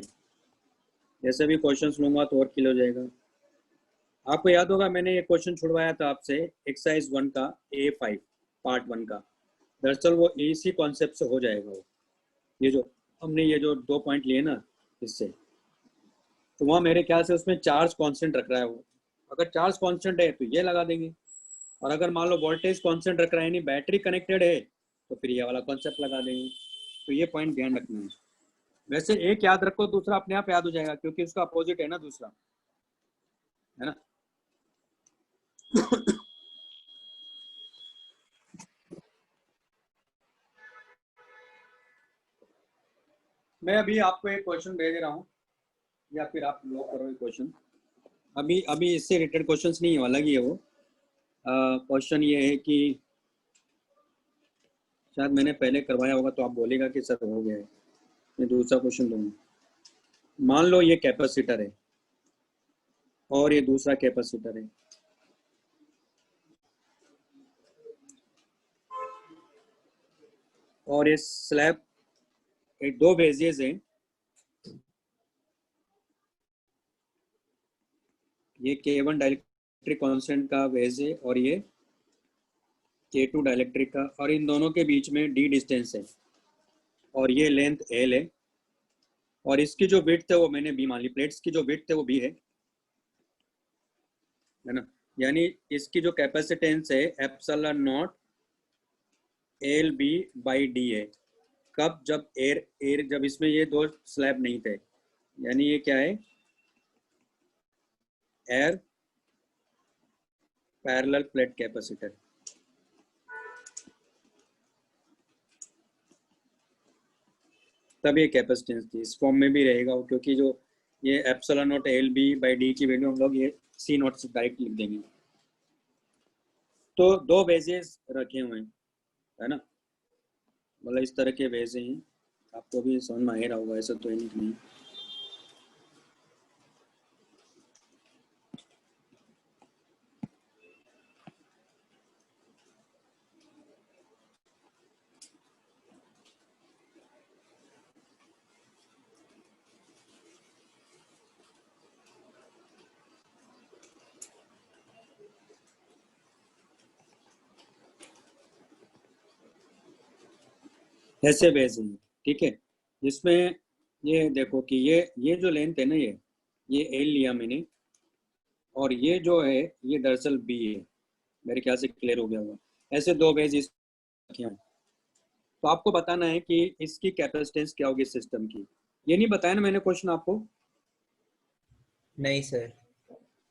जैसे भी क्वेश्चंस लूंगा तो और क्लियर हो जाएगा। आपको याद होगा मैंने ये क्वेश्चन छुड़वाया था आपसे एक्सरसाइज 1 का A5 पार्ट 1 का, दरअसल वो इसी कॉन्सेप्ट से हो जाएगा। वो ये जो हमने ये जो 2 पॉइंट लिए ना इससे, तो वहाँ मेरे ख्याल से उसमें चार्ज कांस्टेंट रख रहा है वो। अगर चार्ज कांस्टेंट है तो ये लगा देंगे, और अगर मान लो वोल्टेज कांस्टेंट रख रहा है यानी बैटरी कनेक्टेड है तो फिर ये वाला कॉन्सेप्ट लगा देंगे। तो ये पॉइंट ध्यान रखना है। वैसे एक याद रखो, दूसरा अपने आप याद हो जाएगा, क्योंकि उसका अपोजिट है ना दूसरा, है ना। मैं अभी आपको एक क्वेश्चन भेज रहा हूँ, या फिर आप लोग करो क्वेश्चन। अभी इससे रिलेटेड क्वेश्चंस नहीं है, अलग ही है वो। क्वेश्चन ये है कि शायद मैंने पहले करवाया होगा तो आप बोलेगा कि सर हो गया है। मैं दूसरा क्वेश्चन दूंगा। मान लो ये कैपेसिटर है और ये दूसरा कैपेसिटर है, और ये स्लैब एक 2 वेजेस हैं, ये K1 डाइलेक्ट्रिक कांस्टेंट का वेज है और ये K2 डाइलेक्ट्रिक का, और इन दोनों के बीच में D डिस्टेंस है, और ये लेंथ L है, और इसकी जो विड्थ है वो मैंने B मान ली। प्लेट्स की जो विड्थ है वो B है ना। यानी इसकी जो कैपेसिटेंस है एप्सिलॉन नॉट LB/D है। कब, जब एयर जब इसमें ये 2 स्लैब नहीं थे, यानी ये क्या है, एयर पैरेलल प्लेट कैपेसिटर। तब ये कैपेसिटेंस थी। इस फॉर्म में भी रहेगा वो, क्योंकि जो ये epsilon naught L B by D की वैल्यू हम लोग ये सी नॉट से डायरेक्ट लिख देंगे। तो दो बेजेस रखे हुए हैं, है ना, मतलब इस तरह के बेजे हैं, आपको भी समझ में आ ही रहा होगा, ऐसा तो है नहीं। ऐसे बेस हैं, ठीक है, जिसमें ये देखो कि ये जो लेंथ है ना, ये एल लिया मैंने, और ये जो है ये दरअसल बी है। मेरे ख्याल से क्लियर हो गया होगा। ऐसे दो बेस इस रखे हैं, तो आपको बताना है कि इसकी कैपेसिटेंस क्या होगी सिस्टम की। ये नहीं बताया ना मैंने क्वेश्चन आपको? नहीं सर।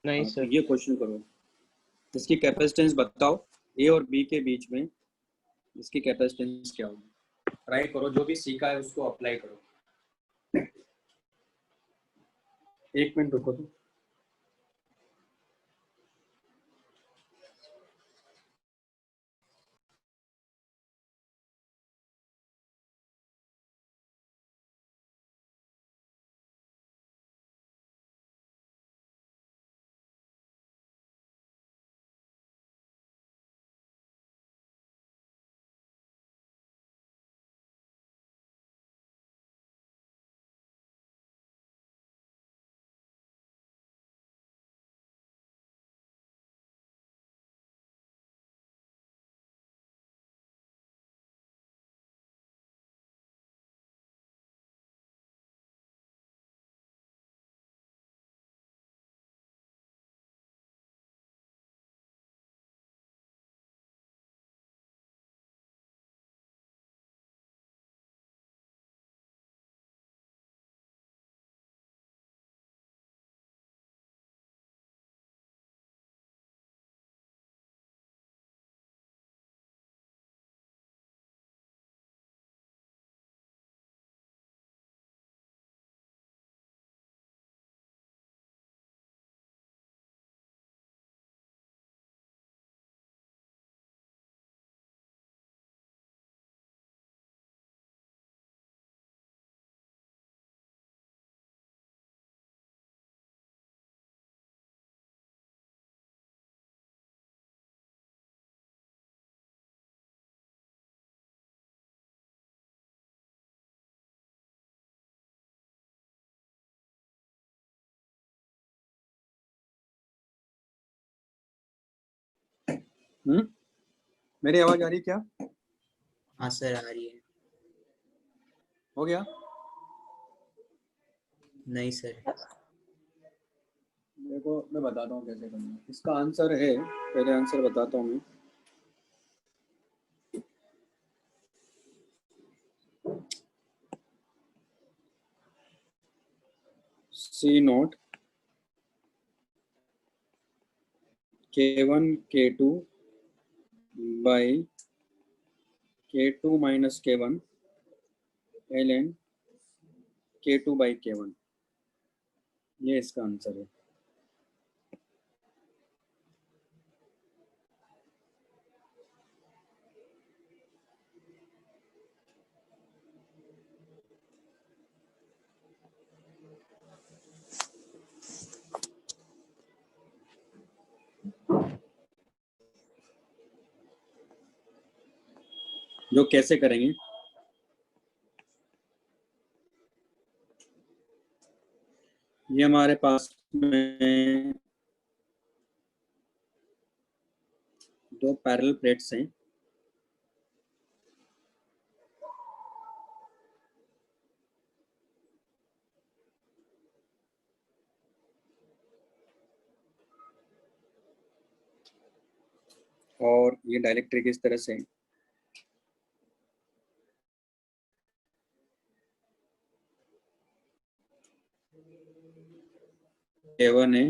नहीं तो सर। ये क्वेश्चन करो, इसकी कैपेसिटेंस बताओ ए और बी के बीच में, इसकी कैपेसिटेंस क्या होगी। ट्राई करो, जो भी सीखा है उसको अप्लाई करो। एक मिनट रुको तो। मेरी आवाज आ रही क्या? हाँ सर आ रही है। हो गया? नहीं सर। देखो मैं बताता हूँ कैसे करना है। इसका आंसर है, पहले आंसर बताता हूँ मैं। C naught K1 K2 by K2 minus K1 ln K2 by K1, ये इसका आंसर है। जो कैसे करेंगे, ये हमारे पास में दो पैरेलल प्लेट्स हैं, और ये डायलेक्ट्रिक इस तरह से है। K1 है,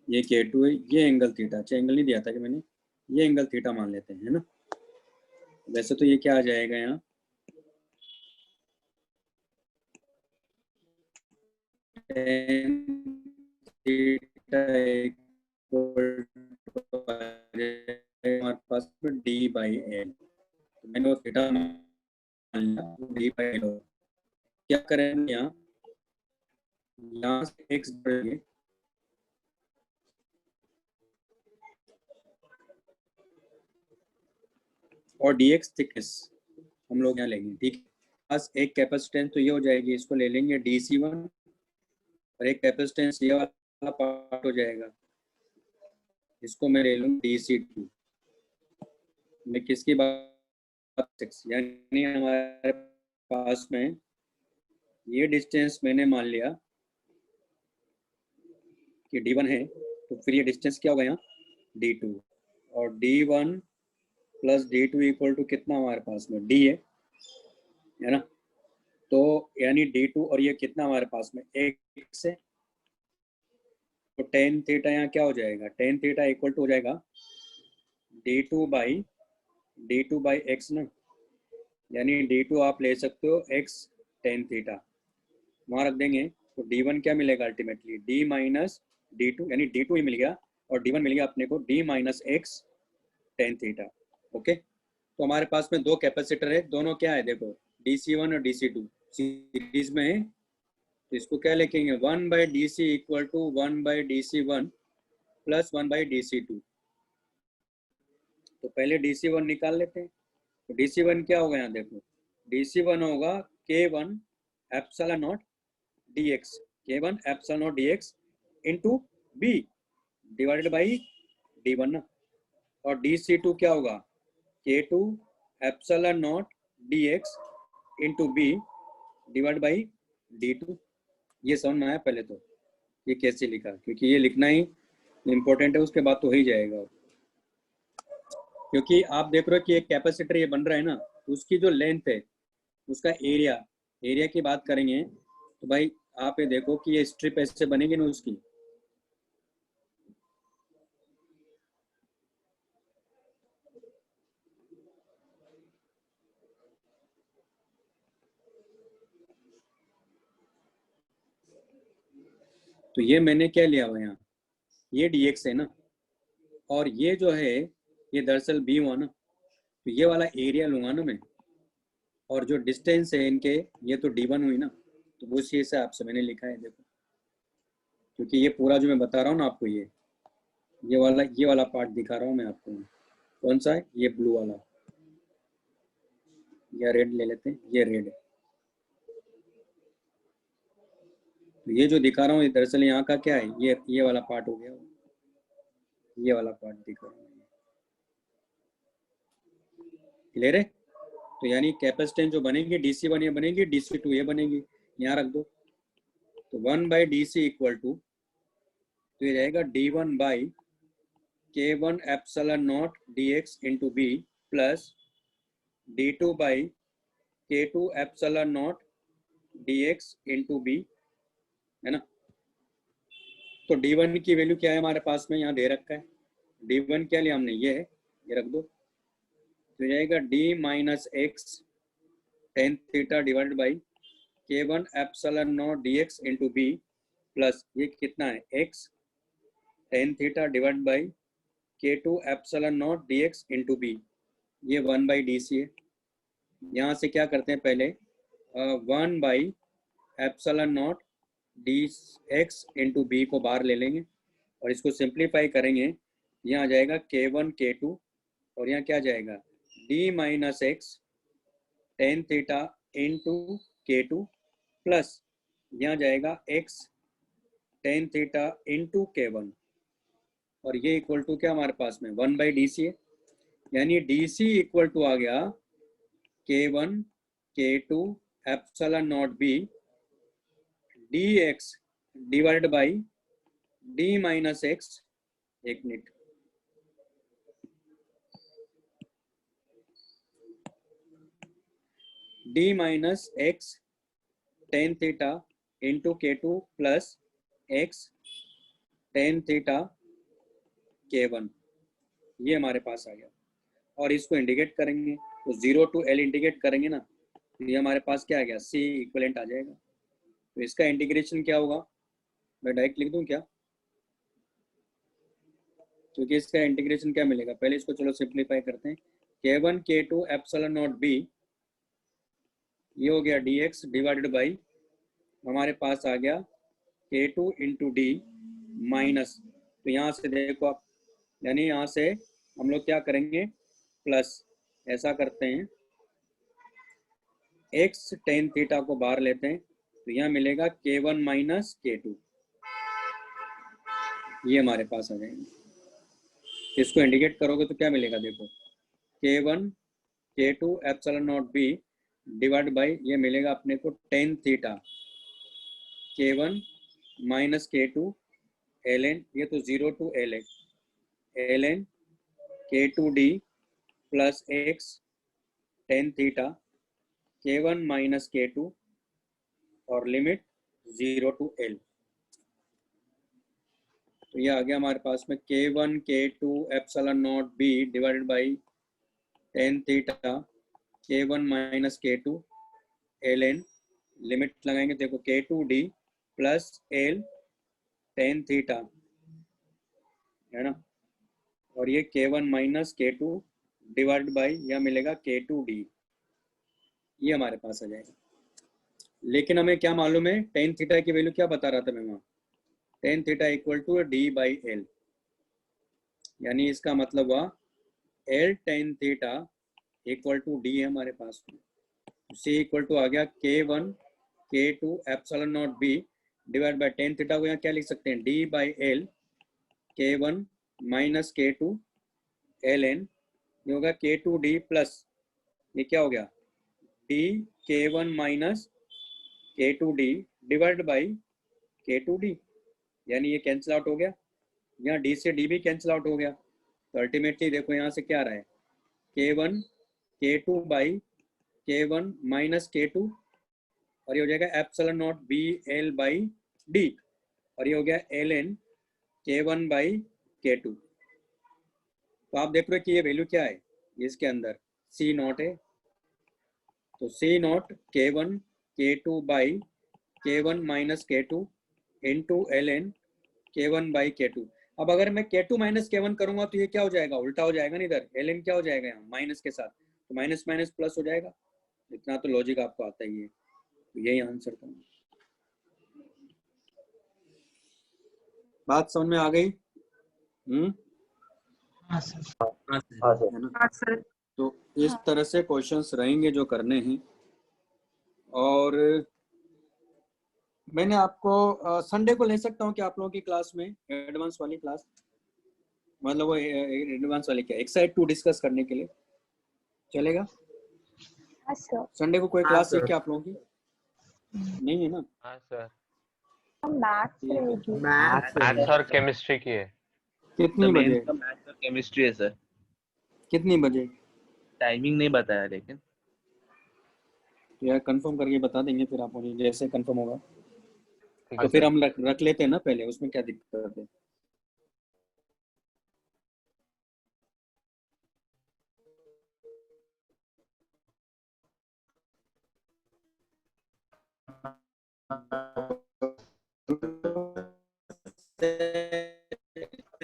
ये K2 है, ये एंगल थीटा, अच्छा एंगल नहीं दिया था कि मैंने, ये एंगल थीटा मान लेते हैं, है ना। वैसे तो ये क्या आ जाएगा यहाँ, tan थीटा इक्वल टू हमारे पास डी बाई एल। तो मैंने वो थीटा डी बाई एल। क्या करेंगे यहाँ से एक्स बढ़ेंगे और dx थिकनेस हम लोग यहाँ लेंगे, ठीक है। बस एक कैपेसिटेंस तो ये हो जाएगी, इसको ले लेंगे dc1 और एक कैपेसिटेंस ये वाला पार्ट हो जाएगा, इसको मैं ले लूँ dc2। मैं किसकी बात, यानी हमारे पास में ये डिस्टेंस मैंने मान लिया कि d1 है, तो फिर ये डिस्टेंस क्या होगा यहाँ d2, और d1 plus d2 equal to कितना हमारे पास में d है ना। तो यानी d2 और ये कितना हमारे पास में एक से, तो tan थीटा यहाँ क्या हो जाएगा, tan थीटा इक्वल टू हो जाएगा d2 बाई x ना, यानी d2 आप ले सकते हो x tan थीटा, वहाँ रख देंगे तो d1 क्या मिलेगा अल्टीमेटली d माइनस d2, यानी d2 ही मिल गया और d1 मिल गया अपने को d minus x tan theta. Okay, तो हमारे पास में दो कैपेसिटर है, दोनों क्या है देखो dc1 और dc2 सीरीज में है, तो इसको क्या लिखेंगे 1 by D C equal to 1 by dc1 plus 1 by dc2। तो पहले dc1 निकाल लेते हैं, तो dc1 क्या होगा यहाँ देखो, dc1 होगा k1 epsilon naught dx, k1 epsilon naught dx into b divided by d1 ना, और dc2 क्या होगा k2 epsilon naught dx into b divide by d2। ये समझ में आया पहले तो ये कैसे लिखा, क्योंकि ये लिखना ही इम्पोर्टेंट है, उसके बाद तो हो ही जाएगा। क्योंकि आप देख रहे हो कि एक कैपेसिटर ये बन रहा है ना, उसकी जो लेंथ है उसका एरिया की बात करेंगे तो भाई आप ये देखो कि ये स्ट्रिप ऐसे बनेगी ना उसकी, तो ये मैंने क्या लिया हुआ यहाँ, ये dx है ना, और ये जो है ये दरअसल b हुआ ना, तो ये वाला एरिया लूंगा ना मैं, और जो डिस्टेंस है इनके ये तो d1 हुई ना, तो वो उसी हिसाब से मैंने लिखा है देखो, क्योंकि ये पूरा जो मैं बता रहा हूँ ना आपको, ये वाला पार्ट दिखा रहा हूँ मैं आपको। कौन सा है, ये ब्लू वाला या रेड ले लेते हैं, ये रेड है। तो ये जो दिखा रहा हूँ दरअसल यहाँ का क्या है, ये वाला पार्ट हो गया, ये वाला पार्ट दिखा रहा हूँ, क्लियर है। तो यानी कैपेसिटेंस जो बनेगी dc1 ये बनेगी, dc2 ये बनेगी, यहाँ रख दो। तो 1 by D C equal to, तो ये रहेगा d1 by k1 epsilon naught dx into B plus d2 by k2 epsilon naught dx into B, है ना। तो d1 की वैल्यू क्या है हमारे पास में, यहाँ दे रखा है, d1 क्या लिया हमने, ये है, ये रख दो। तो जाएगा d minus x tan theta divided by k1 epsilon naught dx into B plus ये कितना है x tan theta divide by k2 epsilon naught dx into B, ये 1 बाई डी सी है। यहाँ से क्या करते हैं पहले 1 by epsilon naught D X into B को बाहर ले लेंगे और इसको सिंप्लीफाई करेंगे, यहाँ आ जाएगा k1 k2 और यहाँ क्या जाएगा d minus x tan theta into k2 plus यहाँ जाएगा x tan theta into k1 और ये इक्वल टू क्या हमारे पास में 1 बाई डी सी है, यानी डी सी इक्वल टू आ गया k1 k2 epsilon naught b dx divide by d minus x, एक minute, d minus x tan theta into k2 plus x tan theta k1, ये हमारे पास आ गया। और इसको इंडिकेट करेंगे तो 0 टू l इंडिकेट करेंगे ना, तो ये हमारे पास क्या आ गया, c इक्विवेलेंट आ जाएगा। तो इसका इंटीग्रेशन क्या होगा, मैं डायरेक्ट लिख दूं क्या? क्योंकि इसका इंटीग्रेशन क्या मिलेगा, पहले इसको चलो सिंप्लीफाई करते हैं। k1 k2 epsilon naught b, ये हो गया dx डिवाइडेड बाई हमारे पास आ गया k2 इंटू डी माइनस, तो यहाँ से देखो आप, यानी यहाँ से हम लोग क्या करेंगे प्लस, ऐसा करते हैं x टेन थीटा को बाहर लेते हैं, तो यहाँ मिलेगा k1 माइनस k2, ये हमारे पास आ जाएगा। इसको इंडिकेट करोगे तो क्या मिलेगा, देखो k1 k2 epsilon naught b divide by ये मिलेगा अपने को ten theta k1 minus k2 ln, ये तो 0 to ln k2d plus x tan theta k1 minus k2 और लिमिट 0 टू l। तो ये आ गया हमारे पास में k1 k2 epsilon naught b divided by ten theta k1 minus k2 ln, limit लगाएंगे देखो k2d plus l tan theta, है ना, और ये k1 minus k2 divide by यह मिलेगा k2d, ये हमारे पास आ जाएगा। लेकिन हमें क्या मालूम है, टेन थीटा की वैल्यू क्या बता रहा था मैं वहाँ, tan theta equal to D by L, यानी इसका मतलब हुआ L tan theta equal to D है हमारे पास में। सी इक्वल टू आ गया k1 k2 epsilon naught b divide by tan theta को यहाँ क्या लिख सकते हैं, D by L k1 minus k2 ln, ये होगा k2d प्लस ये क्या हो गया d k1 minus k2d divide by k2d, यानी ये कैंसिल आउट हो गया, यहाँ d से d भी कैंसिल आउट हो गया, तो अल्टीमेटली देखो यहाँ से क्या आ रहा है k1 k2 by k1 minus k2 और ये हो जाएगा epsilon naught B L by D और ये हो गया ln k1 बाई k2। तो आप देख रहे हो कि ये वैल्यू क्या है, इसके अंदर c नॉट है, तो c not k1 k2 by k1 minus k2 into ln k1 by k2। अब अगर मैं k2 माइनस k1 करूंगा तो ये क्या हो जाएगा, उल्टा हो जाएगा ना, इधर ln क्या हो जाएगा यहाँ माइनस के साथ, तो माइनस माइनस प्लस हो जाएगा। इतना तो लॉजिक आपको आता ही है, तो यही आंसर था। बात समझ में आ गई? हाँ सर। हाँ सर। है ना, तो इस तरह से क्वेश्चंस रहेंगे जो करने हैं। और मैंने आपको संडे को ले सकता हूँ कि आप लोगों की क्लास में एडवांस वाली क्लास, मतलब वो एडवांस वाली क्या एक्सरसाइज 2 डिस्कस करने के लिए चलेगा? हाँ सर। संडे को कोई हाँ क्लास है सर। क्या आप लोगों की? नहीं है ना? हाँ सर, मैथ्स ठीक है। रहेगी। मैथ्स और केमिस्ट्री की है। कितनी बजे? मैथ्स और केमिस्ट्री है सर। कितनी बजे? टाइमिंग नहीं बताया लेकिन। यार कंफर्म करके बता देंगे फिर आप मुझे, जैसे कंफर्म होगा ठीक तो है फिर सर। हम रख लेते हैं ना पहले, उसमें क्या दिक्कत है।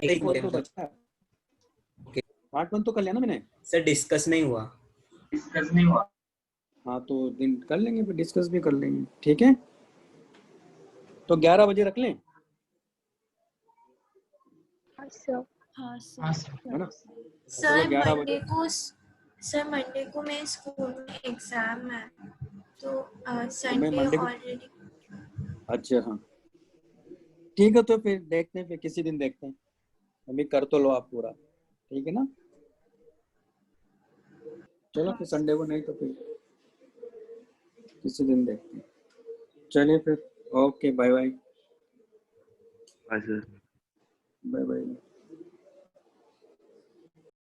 एक और तो मिनट बचा है, पार्ट 1 तो कर लिया ना मैंने। सर, डिस्कस नहीं हुआ। हाँ तो दिन कर लेंगे, फिर डिस्कस भी कर लेंगे, ठीक है। तो 11 बजे रख लें, हाँ सर। हाँ हाँ सर। सर। है ना? सर चलो 11 मंडे बजे। को मंडे को मेरे स्कूल में एग्जाम है, तो मैं संडे मंडे को, ऑलरेडी। अच्छा हाँ ठीक है, तो फिर देखते हैं, फिर किसी दिन देखते हैं, अभी कर तो लो आप पूरा, ठीक है ना। चलो फिर संडे को, नहीं तो फिर किसी दिन देखते हैं। चलिए फिर, ओके बाय बाय। हाँ सर। Bye bye.